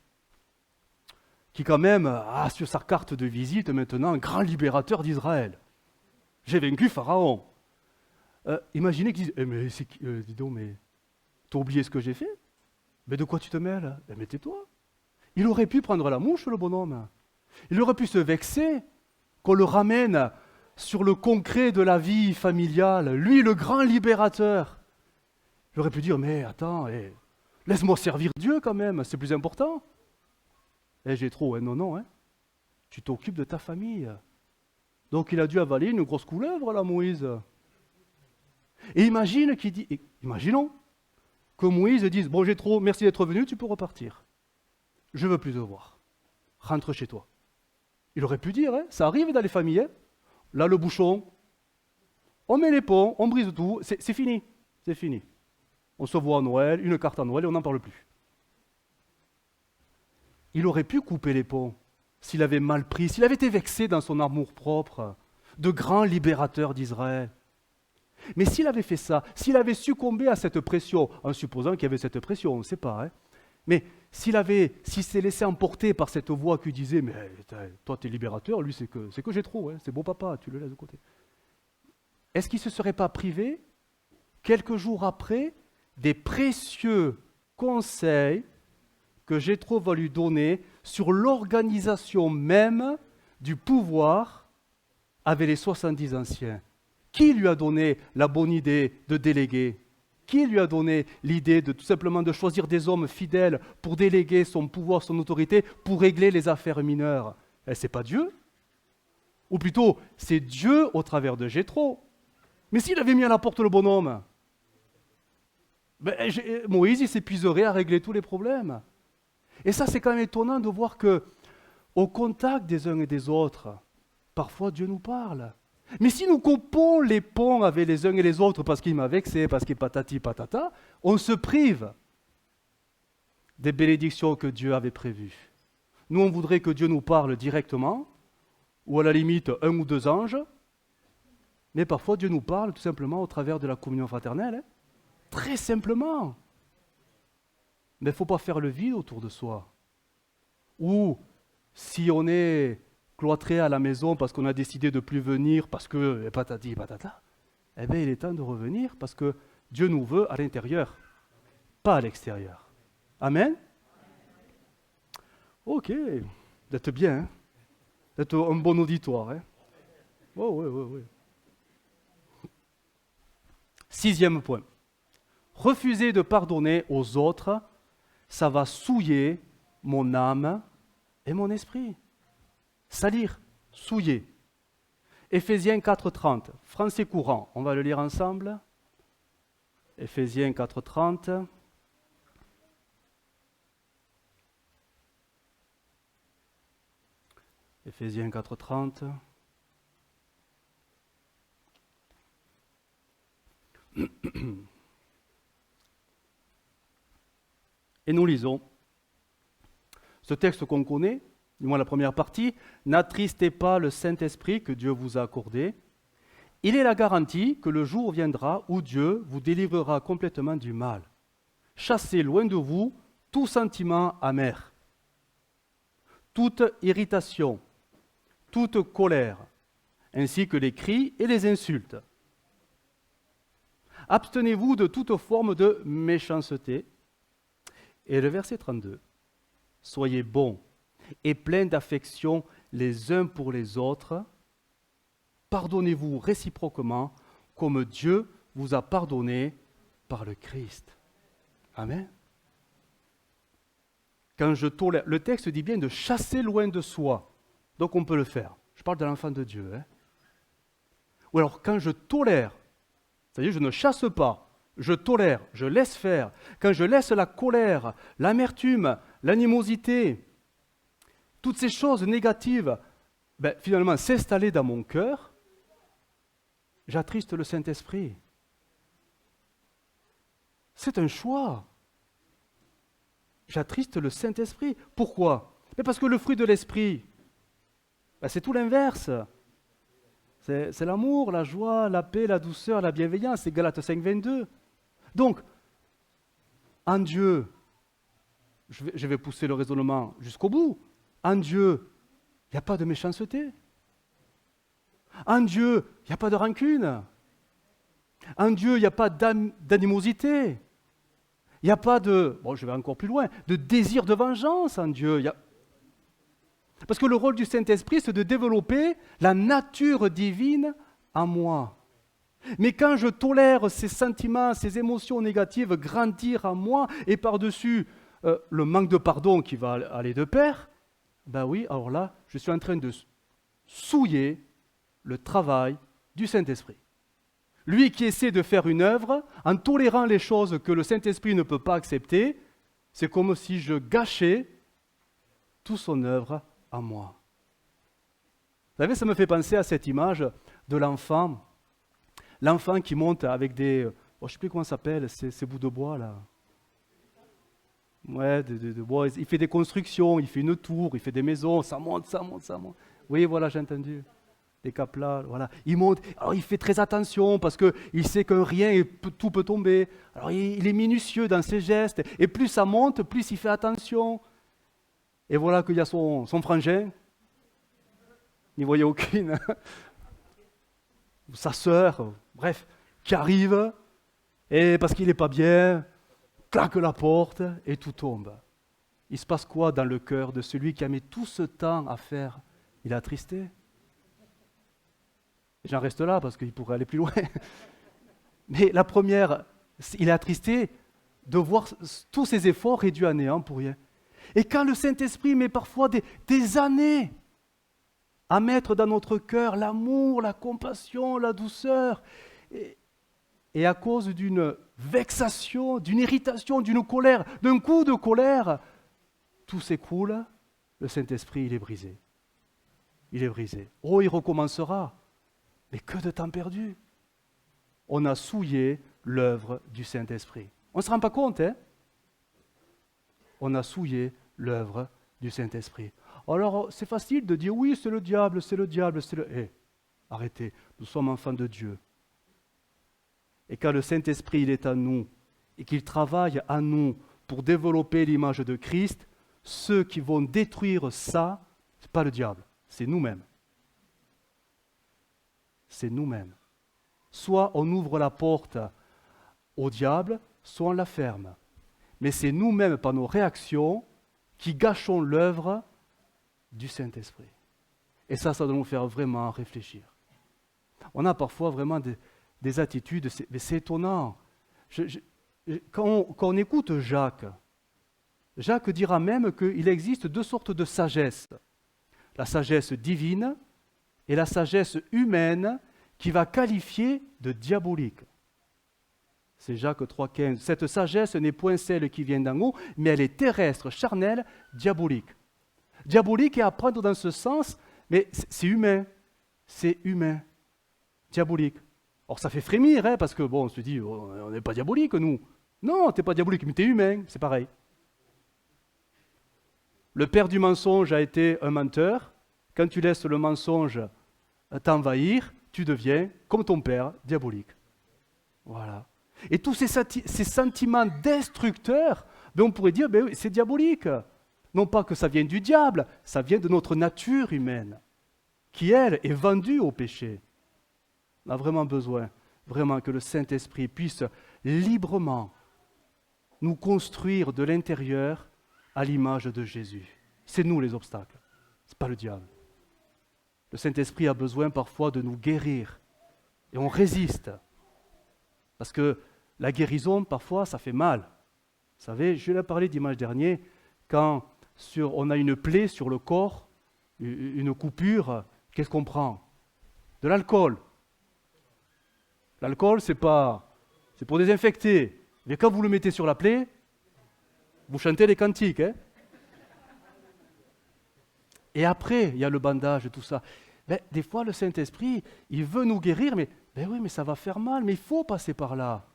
qui quand même a sur sa carte de visite maintenant grand libérateur d'Israël, j'ai vaincu Pharaon. Imaginez qu'il dise, mais dis donc, mais t'as oublié ce que j'ai fait? Mais de quoi tu te mêles? Mais tais-toi. Il aurait pu prendre la mouche, le bonhomme. Il aurait pu se vexer qu'on le ramène sur le concret de la vie familiale. Lui, le grand libérateur. Il aurait pu dire, mais attends, laisse-moi servir Dieu quand même, c'est plus important. Jéthro, non, hein. Tu t'occupes de ta famille. Donc il a dû avaler une grosse couleuvre, là, Moïse. Et imaginons que Moïse dise, bon Jéthro, merci d'être venu, tu peux repartir. Je veux plus te voir. Rentre chez toi. Il aurait pu dire, hein, ça arrive dans les familles. Hein. Là, le bouchon, on met les ponts, on brise tout, c'est fini. C'est fini. On se voit à Noël, une carte à Noël et on n'en parle plus. Il aurait pu couper les ponts s'il avait mal pris, s'il avait été vexé dans son amour-propre de grand libérateur d'Israël. Mais s'il avait fait ça, s'il avait succombé à cette pression, en supposant qu'il y avait cette pression, on ne sait pas, hein, mais s'il s'est laissé emporter par cette voix qui disait « Mais toi, tu es libérateur, lui, c'est que Jéthro, hein, c'est beau papa, tu le laisses de côté. » Est-ce qu'il ne se serait pas privé, quelques jours après, des précieux conseils que Jéthro va lui donner sur l'organisation même du pouvoir avec les 70 anciens? Qui lui a donné la bonne idée de déléguer? Qui lui a donné l'idée de tout simplement de choisir des hommes fidèles pour déléguer son pouvoir, son autorité, pour régler les affaires mineures? C'est pas Dieu? Ou plutôt, c'est Dieu au travers de Jéthro. Mais s'il avait mis à la porte le bonhomme, Moïse il s'épuiserait à régler tous les problèmes. Et ça, c'est quand même étonnant de voir que, au contact des uns et des autres, parfois Dieu nous parle. Mais si nous coupons les ponts avec les uns et les autres parce qu'il m'a vexé, parce qu'il patati patata, on se prive des bénédictions que Dieu avait prévues. Nous, on voudrait que Dieu nous parle directement, ou à la limite un ou deux anges, mais parfois Dieu nous parle tout simplement au travers de la communion fraternelle. Hein. Très simplement. Mais il ne faut pas faire le vide autour de soi. Ou si on est cloîtré à la maison parce qu'on a décidé de ne plus venir, parce que patati patata, eh bien il est temps de revenir parce que Dieu nous veut à l'intérieur, pas à l'extérieur. Amen? Ok, vous êtes bien, hein? Vous êtes un bon auditoire. Hein? Oh, oui. 6e point. Refuser de pardonner aux autres, ça va souiller mon âme et mon esprit. Salir, souiller. Éphésiens 4,30, français courant, on va le lire ensemble. Éphésiens 4,30. Éphésiens 4:30. Et nous lisons ce texte qu'on connaît, du moins la première partie. N'attristez pas le Saint-Esprit que Dieu vous a accordé. Il est la garantie que le jour viendra où Dieu vous délivrera complètement du mal. Chassez loin de vous tout sentiment amer, toute irritation, toute colère, ainsi que les cris et les insultes. Abstenez-vous de toute forme de méchanceté. Et le verset 32. Soyez bons et pleins d'affection les uns pour les autres. Pardonnez-vous réciproquement comme Dieu vous a pardonné par le Christ. Amen. Quand je tolère, le texte dit bien de chasser loin de soi. Donc on peut le faire. Je parle de l'enfant de Dieu. Ou alors quand je tolère, c'est-à-dire je ne chasse pas, je tolère, je laisse faire. Quand je laisse la colère, l'amertume, l'animosité, toutes ces choses négatives, finalement s'installer dans mon cœur, j'attriste le Saint-Esprit. C'est un choix. J'attriste le Saint-Esprit. Pourquoi ? Parce que le fruit de l'Esprit, c'est tout l'inverse. C'est l'amour, la joie, la paix, la douceur, la bienveillance. C'est Galates 5:22. Donc, en Dieu, je vais pousser le raisonnement jusqu'au bout. En Dieu, il n'y a pas de méchanceté. En Dieu, il n'y a pas de rancune. En Dieu, il n'y a pas d'animosité. Il n'y a pas de, je vais encore plus loin, de désir de vengeance en Dieu. Parce que le rôle du Saint-Esprit, c'est de développer la nature divine en moi. Mais quand je tolère ces sentiments, ces émotions négatives grandir en moi, et par-dessus le manque de pardon qui va aller de pair, oui, alors là, je suis en train de souiller le travail du Saint-Esprit. Lui qui essaie de faire une œuvre, en tolérant les choses que le Saint-Esprit ne peut pas accepter, c'est comme si je gâchais toute son œuvre en moi. Vous savez, ça me fait penser à cette image de l'enfant. L'enfant qui monte avec des... je ne sais plus comment ça s'appelle, ces bouts de bois là. Ouais, de bois. Il fait des constructions, il fait une tour, il fait des maisons, ça monte, ça monte, ça monte. Oui, voilà, j'ai entendu. Des caplas, voilà. Il monte, alors il fait très attention parce qu'il sait qu'un rien, et tout peut tomber. Alors il est minutieux dans ses gestes. Et plus ça monte, plus il fait attention. Et voilà qu'il y a son frangin. N'y voyez aucune. Sa sœur, bref, qui arrive. Et parce qu'il n'est pas bien, claque la porte et tout tombe. Il se passe quoi dans le cœur de celui qui a mis tout ce temps à faire ? Il est attristé. J'en reste là parce qu'il pourrait aller plus loin. Mais la première, il est attristé de voir tous ses efforts réduits à néant pour rien. Et quand le Saint-Esprit met parfois des années à mettre dans notre cœur l'amour, la compassion, la douceur, et à cause d'une vexation, d'une irritation, d'une colère, d'un coup de colère, tout s'écroule, le Saint-Esprit, il est brisé. Il est brisé. Oh, il recommencera. Mais que de temps perdu. On a souillé l'œuvre du Saint-Esprit. On ne se rend pas compte, hein ? On a souillé l'œuvre du Saint-Esprit. Alors, c'est facile de dire, oui, c'est le diable, c'est le diable, c'est le... Arrêtez, nous sommes enfants de Dieu. Et quand le Saint-Esprit, il est en nous, et qu'il travaille en nous pour développer l'image de Christ, ceux qui vont détruire ça, ce n'est pas le diable, c'est nous-mêmes. C'est nous-mêmes. Soit on ouvre la porte au diable, soit on la ferme. Mais c'est nous-mêmes, par nos réactions, qui gâchons l'œuvre du Saint-Esprit. Et ça doit nous faire vraiment réfléchir. On a parfois vraiment des attitudes, mais c'est étonnant. Quand on écoute Jacques dira même qu'il existe deux sortes de sagesse. La sagesse divine et la sagesse humaine qui va qualifier de diabolique. C'est Jacques 3,15. Cette sagesse n'est point celle qui vient d'en haut, mais elle est terrestre, charnelle, diabolique. Diabolique est à prendre dans ce sens, Mais c'est humain. C'est humain. Diabolique. Alors ça fait frémir, hein, parce que bon, on se dit, oh, on n'est pas diabolique, nous. Non, tu n'es pas diabolique, mais tu es humain, c'est pareil. Le père du mensonge a été un menteur. Quand tu laisses le mensonge t'envahir, tu deviens, comme ton père, diabolique. Voilà. Et tous ces sentiments destructeurs, ben on pourrait dire, ben oui, c'est diabolique. Non pas que ça vienne du diable, ça vient de notre nature humaine, qui, elle, est vendue au péché. On a vraiment besoin, vraiment, que le Saint-Esprit puisse librement nous construire de l'intérieur à l'image de Jésus. C'est nous les obstacles, ce n'est pas le diable. Le Saint-Esprit a besoin parfois de nous guérir, et on résiste. Parce que la guérison, parfois, ça fait mal. Vous savez, je l'ai parlé dimanche dernier, quand on a une plaie sur le corps, une coupure, qu'est-ce qu'on prend? De l'alcool. L'alcool, c'est pour désinfecter. Mais quand vous le mettez sur la plaie, vous chantez les cantiques. Hein. Et après, il y a le bandage et tout ça. Ben, des fois, le Saint-Esprit, il veut nous guérir, mais ben oui, mais ça va faire mal, mais il faut passer par là.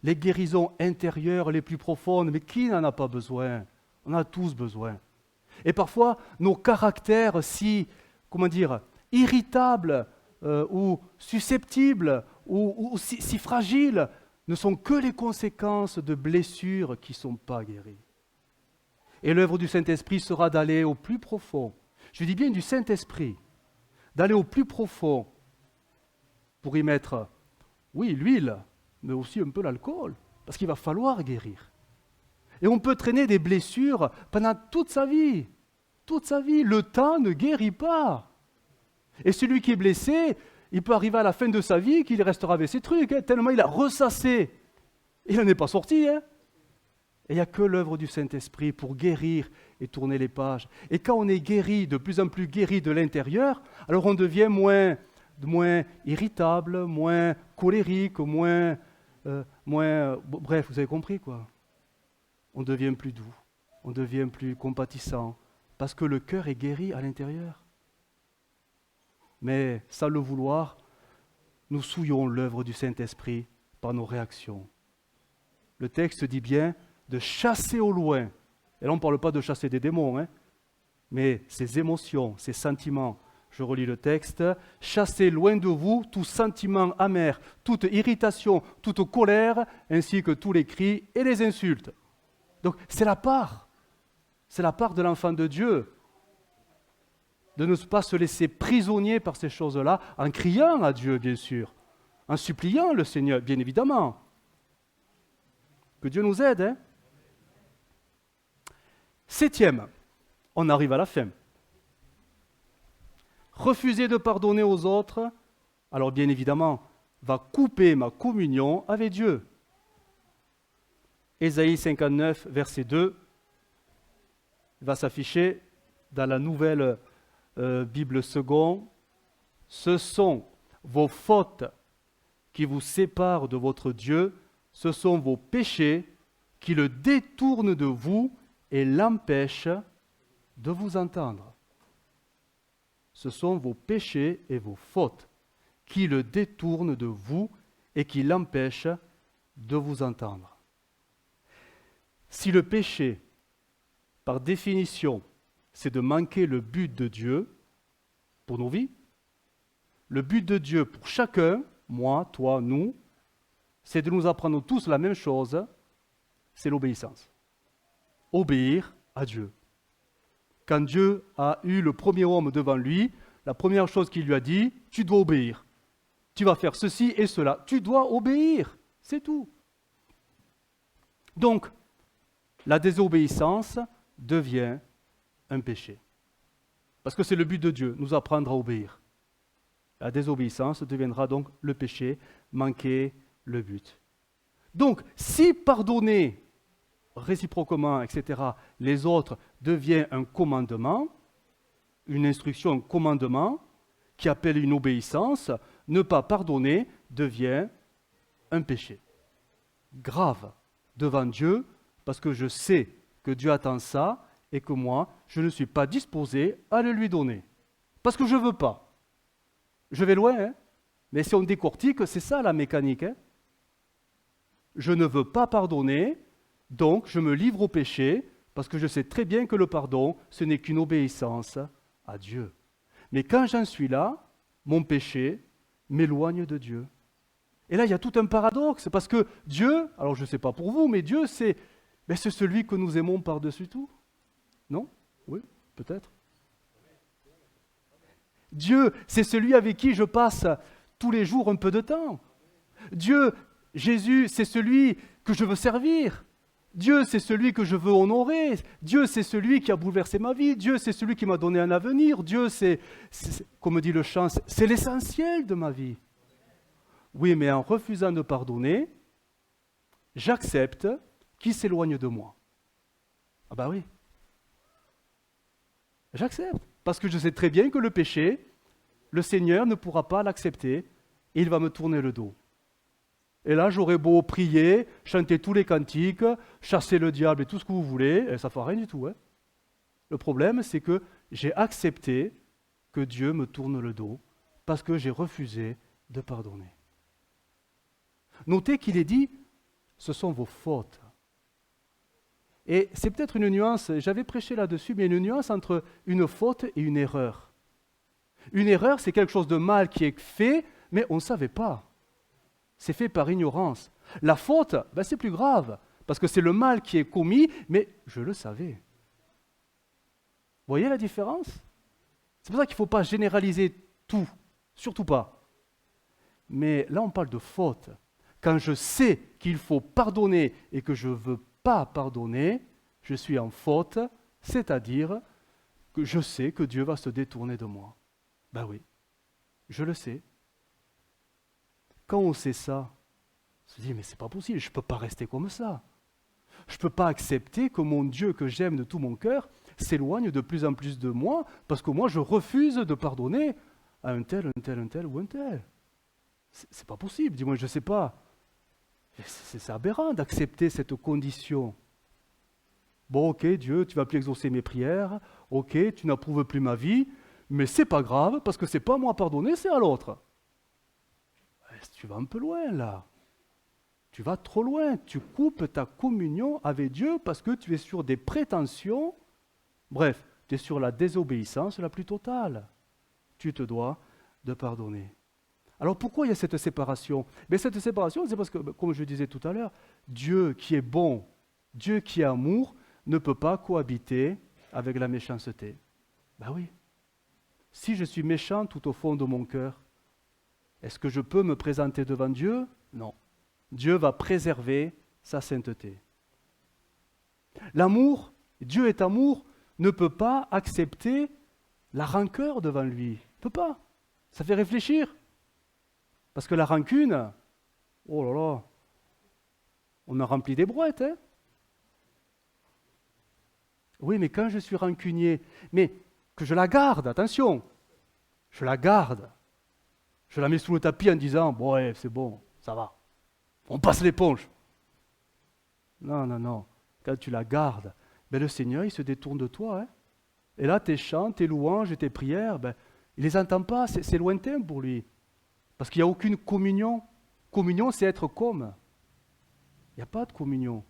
Les guérisons intérieures les plus profondes, mais qui n'en a pas besoin? On en a tous besoin. Et parfois, nos caractères irritables ou susceptibles ou si fragiles ne sont que les conséquences de blessures qui ne sont pas guéries. Et l'œuvre du Saint-Esprit sera d'aller au plus profond. Je dis bien du Saint-Esprit, d'aller au plus profond pour y mettre, oui, l'huile, mais aussi un peu l'alcool, parce qu'il va falloir guérir. Et on peut traîner des blessures pendant toute sa vie. Toute sa vie, le temps ne guérit pas. Et celui qui est blessé, il peut arriver à la fin de sa vie qu'il restera avec ses trucs, hein, tellement il a ressassé. Il n'en est pas sorti. Hein. Et il n'y a que l'œuvre du Saint-Esprit pour guérir et tourner les pages. Et quand on est guéri, de plus en plus guéri de l'intérieur, alors on devient moins irritable, moins colérique, bref, vous avez compris quoi. On devient plus doux, on devient plus compatissant, parce que le cœur est guéri à l'intérieur. Mais sans le vouloir, nous souillons l'œuvre du Saint-Esprit par nos réactions. Le texte dit bien de chasser au loin. Et là, on ne parle pas de chasser des démons, hein, mais ces émotions, ces sentiments. Je relis le texte. Chassez loin de vous tout sentiment amer, toute irritation, toute colère, ainsi que tous les cris et les insultes. Donc, c'est la part de l'enfant de Dieu, de ne pas se laisser prisonnier par ces choses-là, en criant à Dieu, bien sûr, en suppliant le Seigneur, bien évidemment. Que Dieu nous aide. Hein. 7e, on arrive à la fin. Refuser de pardonner aux autres, alors bien évidemment, va couper ma communion avec Dieu. Ésaïe 59, verset 2, va s'afficher dans la nouvelle Bible seconde. Ce sont vos fautes qui vous séparent de votre Dieu, ce sont vos péchés qui le détournent de vous et l'empêchent de vous entendre. Ce sont vos péchés et vos fautes qui le détournent de vous et qui l'empêchent de vous entendre. Si le péché, par définition, c'est de manquer le but de Dieu pour nos vies, le but de Dieu pour chacun, moi, toi, nous, c'est de nous apprendre tous la même chose, c'est l'obéissance. Obéir à Dieu. Quand Dieu a eu le premier homme devant lui, la première chose qu'il lui a dit, tu dois obéir. Tu vas faire ceci et cela. Tu dois obéir. C'est tout. Donc, la désobéissance devient un péché. Parce que c'est le but de Dieu, nous apprendre à obéir. La désobéissance deviendra donc le péché, manquer le but. Donc, si pardonner réciproquement, etc., les autres devient un commandement, une instruction, un commandement qui appelle une obéissance, ne pas pardonner devient un péché. Grave devant Dieu, parce que je sais que Dieu attend ça et que moi, je ne suis pas disposé à le lui donner. parce que je ne veux pas. Je vais loin, hein? Mais si on décortique, c'est ça la mécanique. Hein? Je ne veux pas pardonner, donc je me livre au péché, parce que je sais très bien que le pardon, ce n'est qu'une obéissance à Dieu. Mais quand j'en suis là, mon péché m'éloigne de Dieu. Et là, il y a tout un paradoxe, parce que Dieu, alors je ne sais pas pour vous, mais Dieu, c'est celui que nous aimons par-dessus tout. Non? Oui, peut-être. Dieu, c'est celui avec qui je passe tous les jours un peu de temps. Dieu, Jésus, c'est celui que je veux servir. Dieu, c'est celui que je veux honorer. Dieu, c'est celui qui a bouleversé ma vie. Dieu, c'est celui qui m'a donné un avenir. Dieu, c'est comme dit le chant, c'est l'essentiel de ma vie. Oui, mais en refusant de pardonner, j'accepte qu'il s'éloigne de moi. Ah bah oui. J'accepte. Parce que je sais très bien que le péché, le Seigneur ne pourra pas l'accepter et il va me tourner le dos. Et là, j'aurais beau prier, chanter tous les cantiques, chasser le diable et tout ce que vous voulez, et ça ne fera rien du tout. Hein. Le problème, c'est que j'ai accepté que Dieu me tourne le dos parce que j'ai refusé de pardonner. Notez qu'il est dit, ce sont vos fautes. Et c'est peut-être une nuance, j'avais prêché là-dessus, mais une nuance entre une faute et une erreur. Une erreur, c'est quelque chose de mal qui est fait, mais on ne savait pas. C'est fait par ignorance. La faute, c'est plus grave, parce que c'est le mal qui est commis, mais je le savais. Vous voyez la différence? C'est pour ça qu'il ne faut pas généraliser tout, surtout pas. Mais là, on parle de faute. Quand je sais qu'il faut pardonner et que je ne veux pas pardonner, je suis en faute, c'est-à-dire que je sais que Dieu va se détourner de moi. Ben oui, je le sais. Quand on sait ça, on se dit, mais c'est pas possible, je ne peux pas rester comme ça. Je ne peux pas accepter que mon Dieu, que j'aime de tout mon cœur, s'éloigne de plus en plus de moi, parce que moi, je refuse de pardonner à un tel ou un tel. C'est pas possible, dis-moi, je ne sais pas. C'est aberrant d'accepter cette condition. Bon, ok, Dieu, tu ne vas plus exaucer mes prières, ok, tu n'approuves plus ma vie, mais c'est pas grave, parce que c'est pas à moi à pardonner, c'est à l'autre. Tu vas un peu loin, là. Tu vas trop loin. Tu coupes ta communion avec Dieu parce que tu es sur des prétentions. Bref, tu es sur la désobéissance la plus totale. Tu te dois de pardonner. Alors pourquoi il y a cette séparation? Cette séparation, c'est parce que, comme je disais tout à l'heure, Dieu qui est bon, Dieu qui est amour, ne peut pas cohabiter avec la méchanceté. Ben oui. Si je suis méchant tout au fond de mon cœur, est-ce que je peux me présenter devant Dieu? Non. Dieu va préserver sa sainteté. L'amour, Dieu est amour, ne peut pas accepter la rancœur devant lui. Il ne peut pas. Ça fait réfléchir. Parce que la rancune, oh là là, on a rempli des brouettes, hein? Oui, mais quand je suis rancunier, mais que je la garde, attention, je la garde. Je la mets sous le tapis en disant, bon, ouais, c'est bon, ça va. On passe l'éponge. Non. Quand tu la gardes, le Seigneur, il se détourne de toi. Hein. Et là, tes chants, tes louanges et tes prières, il ne les entend pas, c'est lointain pour lui. Parce qu'il n'y a aucune communion. Communion, c'est être comme. Il n'y a pas de communion.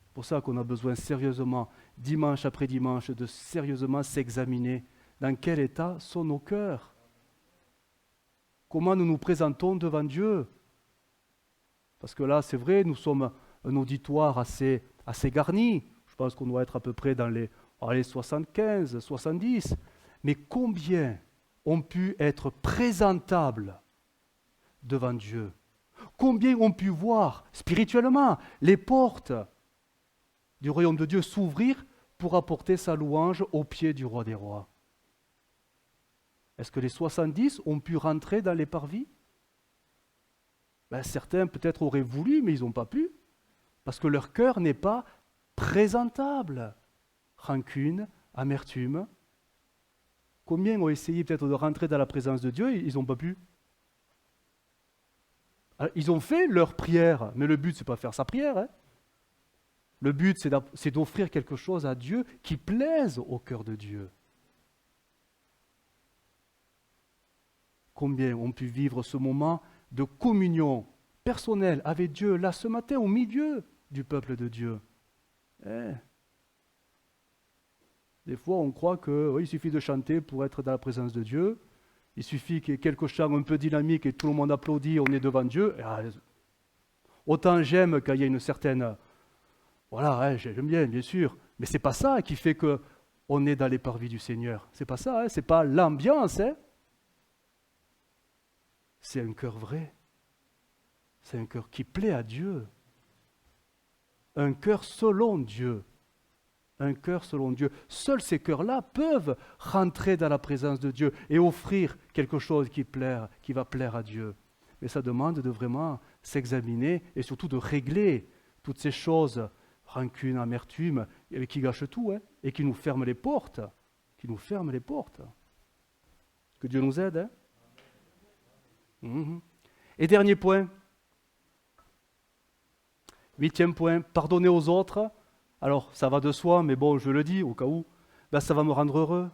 C'est pour ça qu'on a besoin sérieusement, dimanche après dimanche, de sérieusement s'examiner dans quel état sont nos cœurs. Comment nous nous présentons devant Dieu? Parce que là, c'est vrai, nous sommes un auditoire assez garni. Je pense qu'on doit être à peu près dans les 75, 70. Mais combien ont pu être présentables devant Dieu? Combien ont pu voir spirituellement les portes du royaume de Dieu s'ouvrir pour apporter sa louange au pied du roi des rois? Est-ce que les 70 ont pu rentrer dans les parvis? Certains peut-être auraient voulu, mais ils n'ont pas pu, parce que leur cœur n'est pas présentable. Rancune, amertume. Combien ont essayé peut-être de rentrer dans la présence de Dieu et ils n'ont pas pu? Alors, ils ont fait leur prière, mais le but, ce n'est pas faire sa prière. Hein. Le but, c'est d'offrir quelque chose à Dieu qui plaise au cœur de Dieu. combien ont pu vivre ce moment de communion personnelle avec Dieu, là, ce matin, au milieu du peuple de Dieu. Des fois, on croit qu'il suffit de chanter pour être dans la présence de Dieu. Il suffit qu'il y ait quelques chants un peu dynamiques et tout le monde applaudit, on est devant Dieu. Autant j'aime quand il y a une certaine... Voilà, j'aime bien sûr. Mais ce n'est pas ça qui fait qu'on est dans les parvis du Seigneur. C'est pas ça, ce n'est pas l'ambiance. C'est un cœur vrai. C'est un cœur qui plaît à Dieu. Un cœur selon Dieu. Un cœur selon Dieu. Seuls ces cœurs-là peuvent rentrer dans la présence de Dieu et offrir quelque chose qui va plaire à Dieu. Mais ça demande de vraiment s'examiner et surtout de régler toutes ces choses, rancune, amertume, qui gâchent tout, et qui nous ferment les portes. Qui nous ferment les portes. Que Dieu nous aide. Et dernier point. 8e point, pardonner aux autres. Alors, ça va de soi, mais bon, je le dis au cas où, ça va me rendre heureux.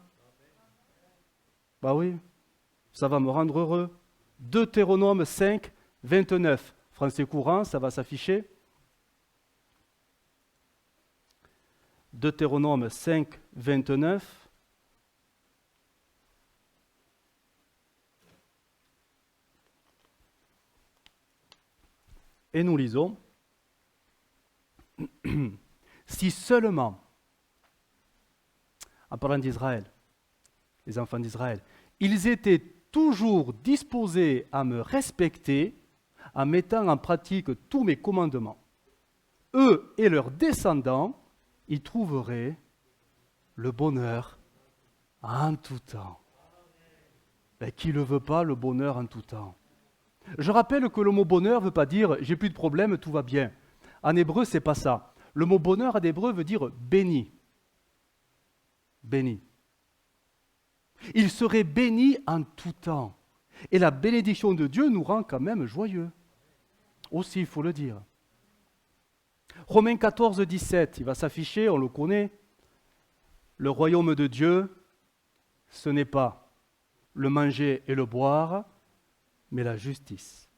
Oui, ça va me rendre heureux. Deutéronome 5, 29. Français courant, ça va s'afficher. Deutéronome 5, 29. Et nous lisons. Si seulement, en parlant d'Israël, les enfants d'Israël, ils étaient toujours disposés à me respecter en mettant en pratique tous mes commandements, eux et leurs descendants, ils trouveraient le bonheur en tout temps. Qui ne le veut pas, le bonheur en tout temps? Je rappelle que le mot bonheur ne veut pas dire « j'ai plus de problème, tout va bien ». En hébreu, ce n'est pas ça. Le mot bonheur en hébreu veut dire béni. Béni. Il serait béni en tout temps. Et la bénédiction de Dieu nous rend quand même joyeux. Aussi, il faut le dire. Romains 14, 17, il va s'afficher, on le connaît. Le royaume de Dieu, ce n'est pas le manger et le boire, mais la justice.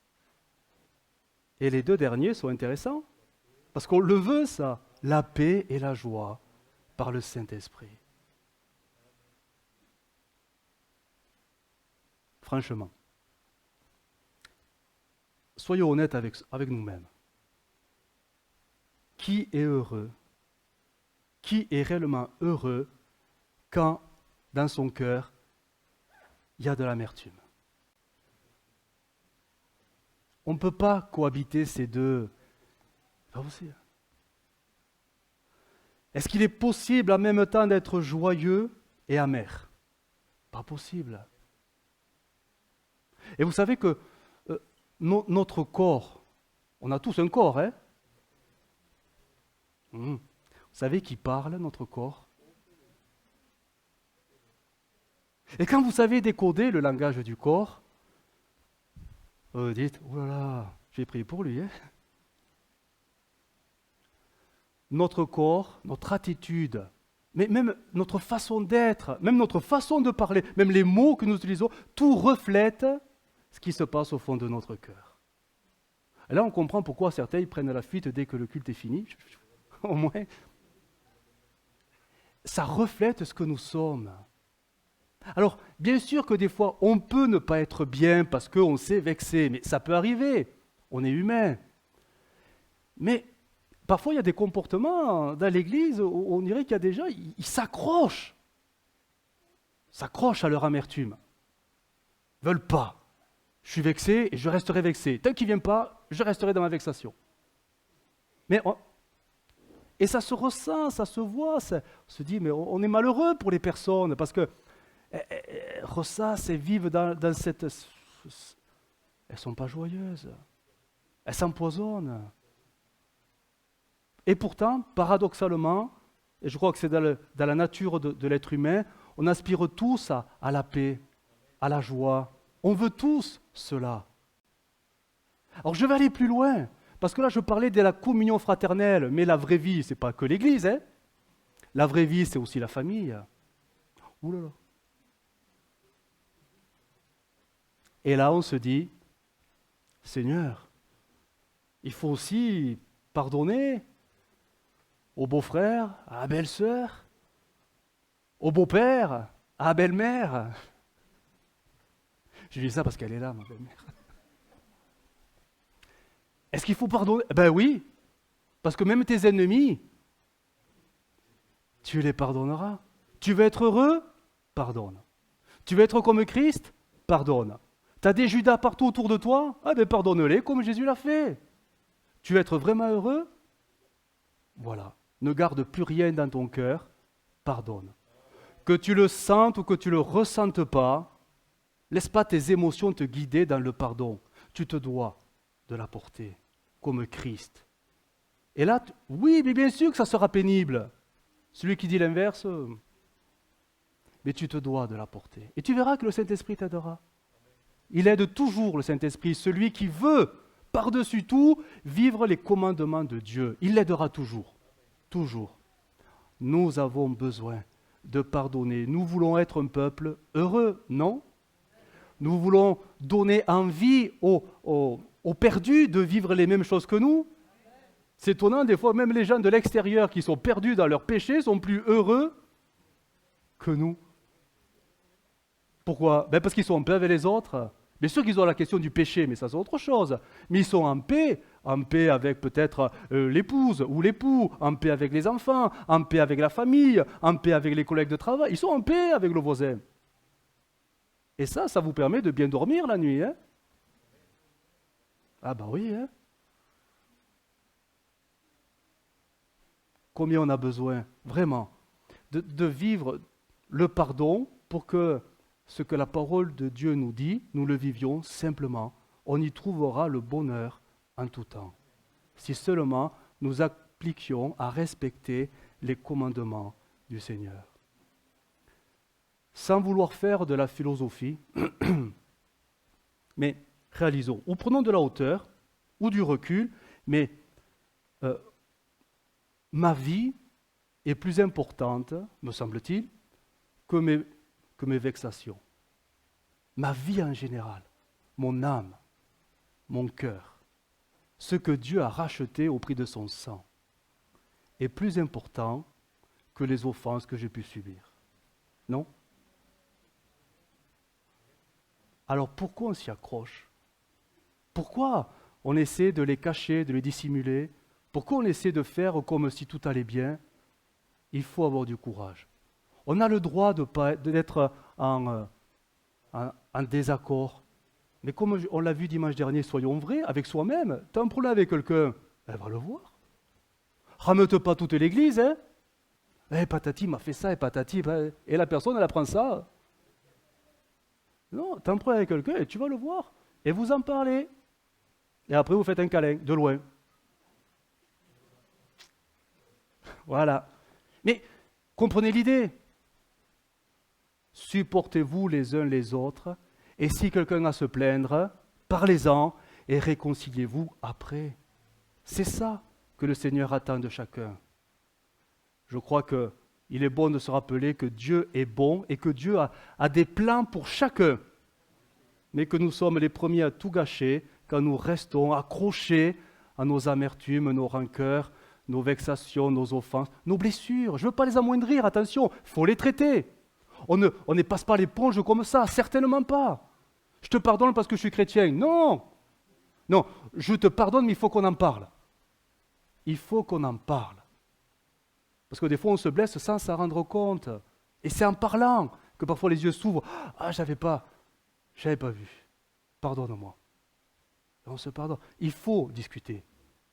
Et les deux derniers sont intéressants. Parce qu'on le veut, ça, la paix et la joie par le Saint-Esprit. Franchement, soyons honnêtes avec nous-mêmes. Qui est heureux? Qui est réellement heureux quand, dans son cœur, il y a de l'amertume? On ne peut pas cohabiter ces deux. Pas possible. Est-ce qu'il est possible en même temps d'être joyeux et amer? Pas possible. Et vous savez que notre corps, on a tous un corps, Vous savez qui parle, notre corps? Et quand vous savez décoder le langage du corps, vous dites, oh là là, j'ai prié pour lui, Notre corps, notre attitude, mais même notre façon d'être, même notre façon de parler, même les mots que nous utilisons, tout reflète ce qui se passe au fond de notre cœur. Et là, on comprend pourquoi certains prennent la fuite dès que le culte est fini. Au moins, ça reflète ce que nous sommes. Alors, bien sûr que des fois, on peut ne pas être bien parce qu'on s'est vexé, mais ça peut arriver. On est humain. Mais parfois, il y a des comportements dans l'Église où on dirait qu'il y a des gens, ils s'accrochent à leur amertume. Ils ne veulent pas. Je suis vexé et je resterai vexé. Tant qu'il ne vient pas, je resterai dans ma vexation. Et ça se ressent, ça se voit. On se dit, mais on est malheureux pour les personnes parce que ressassent et vivent dans cette... Elles ne sont pas joyeuses. Elles s'empoisonnent. Et pourtant, paradoxalement, et je crois que c'est dans la nature de l'être humain, on aspire tous à la paix, à la joie. On veut tous cela. Alors je vais aller plus loin, parce que là je parlais de la communion fraternelle, mais la vraie vie, ce n'est pas que l'Église. La vraie vie, c'est aussi la famille. Ouh là là. Et là, on se dit, Seigneur, il faut aussi pardonner au beau-frère, à la belle-sœur, au beau-père, à la belle-mère. Je dis ça parce qu'elle est là, ma belle-mère. Est-ce qu'il faut pardonner? Ben oui, parce que même tes ennemis, tu les pardonneras. Tu veux être heureux? Pardonne. Tu veux être comme Christ? Pardonne. Tu as des Judas partout autour de toi? Ah ben pardonne-les comme Jésus l'a fait. Tu veux être vraiment heureux? Voilà. Ne garde plus rien dans ton cœur, pardonne. Que tu le sentes ou que tu ne le ressentes pas, laisse pas tes émotions te guider dans le pardon. Tu te dois de l'apporter, comme Christ. Et là, oui, mais bien sûr que ça sera pénible. Celui qui dit l'inverse, mais tu te dois de l'apporter. Et tu verras que le Saint-Esprit t'aidera. Il aide toujours le Saint-Esprit, celui qui veut, par-dessus tout, vivre les commandements de Dieu. Il l'aidera toujours. Toujours. Nous avons besoin de pardonner. Nous voulons être un peuple heureux, non? Nous voulons donner envie aux perdus de vivre les mêmes choses que nous. C'est étonnant, des fois, même les gens de l'extérieur qui sont perdus dans leurs péchés sont plus heureux que nous. Pourquoi? Ben parce qu'ils sont en paix avec les autres. Bien sûr qu'ils ont la question du péché, mais ça c'est autre chose. Mais ils sont en paix avec peut-être l'épouse ou l'époux, en paix avec les enfants, en paix avec la famille, en paix avec les collègues de travail. Ils sont en paix avec le voisin. Et ça vous permet de bien dormir la nuit. Hein? Ah bah oui. Hein? Combien on a besoin, vraiment, de vivre le pardon pour que ce que la parole de Dieu nous dit, nous le vivions simplement. On y trouvera le bonheur en tout temps. Si seulement nous appliquions à respecter les commandements du Seigneur. Sans vouloir faire de la philosophie, mais réalisons, ou prenons de la hauteur, ou du recul, mais ma vie est plus importante, me semble-t-il, que mes vexations. Ma vie en général, mon âme, mon cœur, ce que Dieu a racheté au prix de son sang, est plus important que les offenses que j'ai pu subir. Non? Alors pourquoi on s'y accroche? Pourquoi on essaie de les cacher, de les dissimuler? Pourquoi on essaie de faire comme si tout allait bien? Il faut avoir du courage. On a le droit d'être en désaccord. Mais comme on l'a vu dimanche dernier, soyons vrais avec soi-même. Tu as un problème avec quelqu'un, elle va le voir. Rameute pas toute l'église, hein? Patati m'a fait ça, et patati, et la personne, elle apprend ça. Non, tu as un problème avec quelqu'un, et tu vas le voir. Et vous en parlez. Et après, vous faites un câlin, de loin. Voilà. Mais comprenez l'idée. Supportez-vous les uns les autres, et si quelqu'un a à se plaindre, parlez-en et réconciliez-vous après. C'est ça que le Seigneur attend de chacun. Je crois qu'il est bon de se rappeler que Dieu est bon et que Dieu a des plans pour chacun, mais que nous sommes les premiers à tout gâcher quand nous restons accrochés à nos amertumes, nos rancœurs, nos vexations, nos offenses, nos blessures. Je ne veux pas les amoindrir, attention, il faut les traiter. On ne passe pas l'éponge comme ça, certainement pas. Je te pardonne parce que je suis chrétien. Non, non, je te pardonne, mais il faut qu'on en parle. Il faut qu'on en parle. Parce que des fois, on se blesse sans s'en rendre compte. Et c'est en parlant que parfois les yeux s'ouvrent. Ah, j'avais pas vu. Pardonne-moi. Et on se pardonne. Il faut discuter.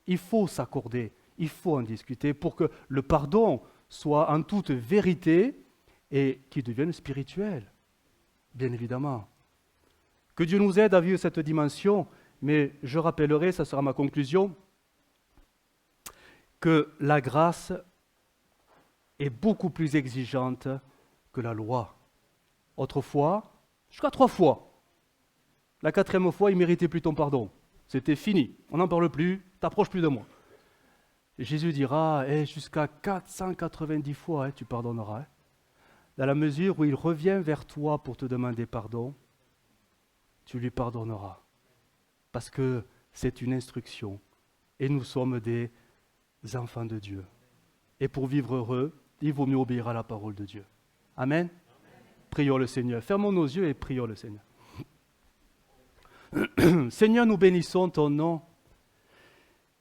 Il faut s'accorder. Il faut en discuter pour que le pardon soit en toute vérité et qu'il devienne spirituel. Bien évidemment. Que Dieu nous aide à vivre cette dimension, mais je rappellerai, ça sera ma conclusion, que la grâce est beaucoup plus exigeante que la loi. Autrefois, jusqu'à 3 fois. La 4e fois, il ne méritait plus ton pardon. C'était fini. On n'en parle plus, t'approches plus de moi. Et Jésus dira, jusqu'à 490 fois, tu pardonneras. Dans la mesure où il revient vers toi pour te demander pardon, tu lui pardonneras. Parce que c'est une instruction. Et nous sommes des enfants de Dieu. Et pour vivre heureux, il vaut mieux obéir à la parole de Dieu. Amen. Prions le Seigneur. Fermons nos yeux et prions le Seigneur. Seigneur, nous bénissons ton nom.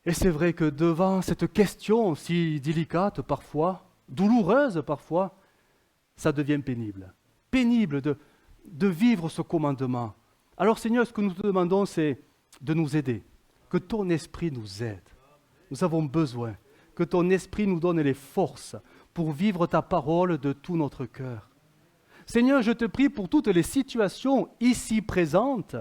Et c'est vrai que devant cette question si délicate parfois, douloureuse parfois, ça devient pénible. Pénible de vivre ce commandement. Alors Seigneur, ce que nous te demandons, c'est de nous aider. Que ton esprit nous aide. Nous avons besoin que ton esprit nous donne les forces pour vivre ta parole de tout notre cœur. Seigneur, je te prie pour toutes les situations ici présentes,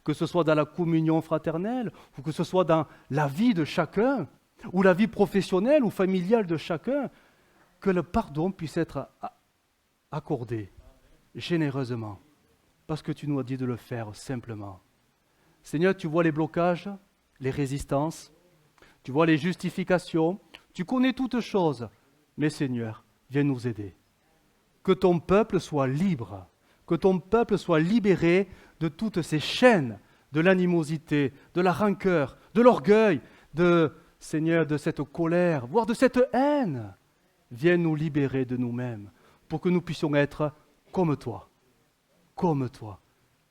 que ce soit dans la communion fraternelle, ou que ce soit dans la vie de chacun, ou la vie professionnelle ou familiale de chacun, que le pardon puisse être accordé généreusement, parce que tu nous as dit de le faire simplement. Seigneur, tu vois les blocages, les résistances, tu vois les justifications, tu connais toutes choses, mais Seigneur, viens nous aider. Que ton peuple soit libre, que ton peuple soit libéré de toutes ces chaînes, de l'animosité, de la rancœur, de l'orgueil, Seigneur, de cette colère, voire de cette haine. Viens nous libérer de nous-mêmes pour que nous puissions être comme toi, comme toi.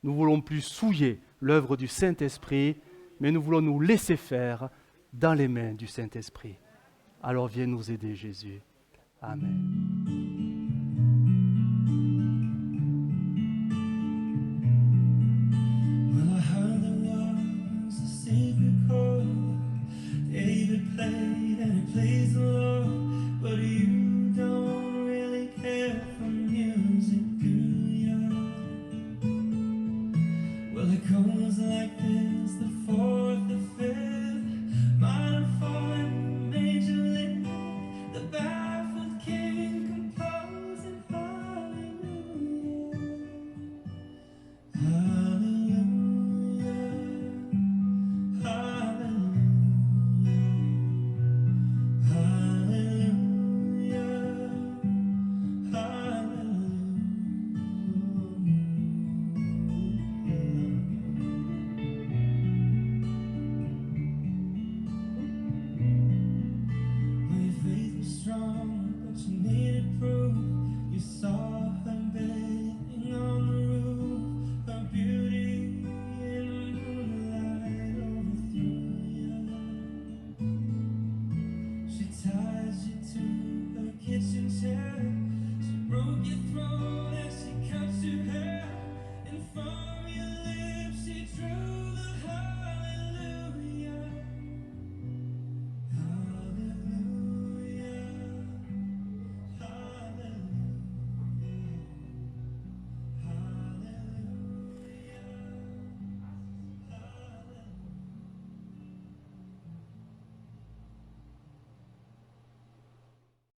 Nous ne voulons plus souiller l'œuvre du Saint-Esprit, mais nous voulons nous laisser faire dans les mains du Saint-Esprit. Alors viens nous aider, Jésus. Amen. David played and he plays the Lord, but you don't really care for music, do ya? Well, it goes like this, the fourth, the fifth, minor fall.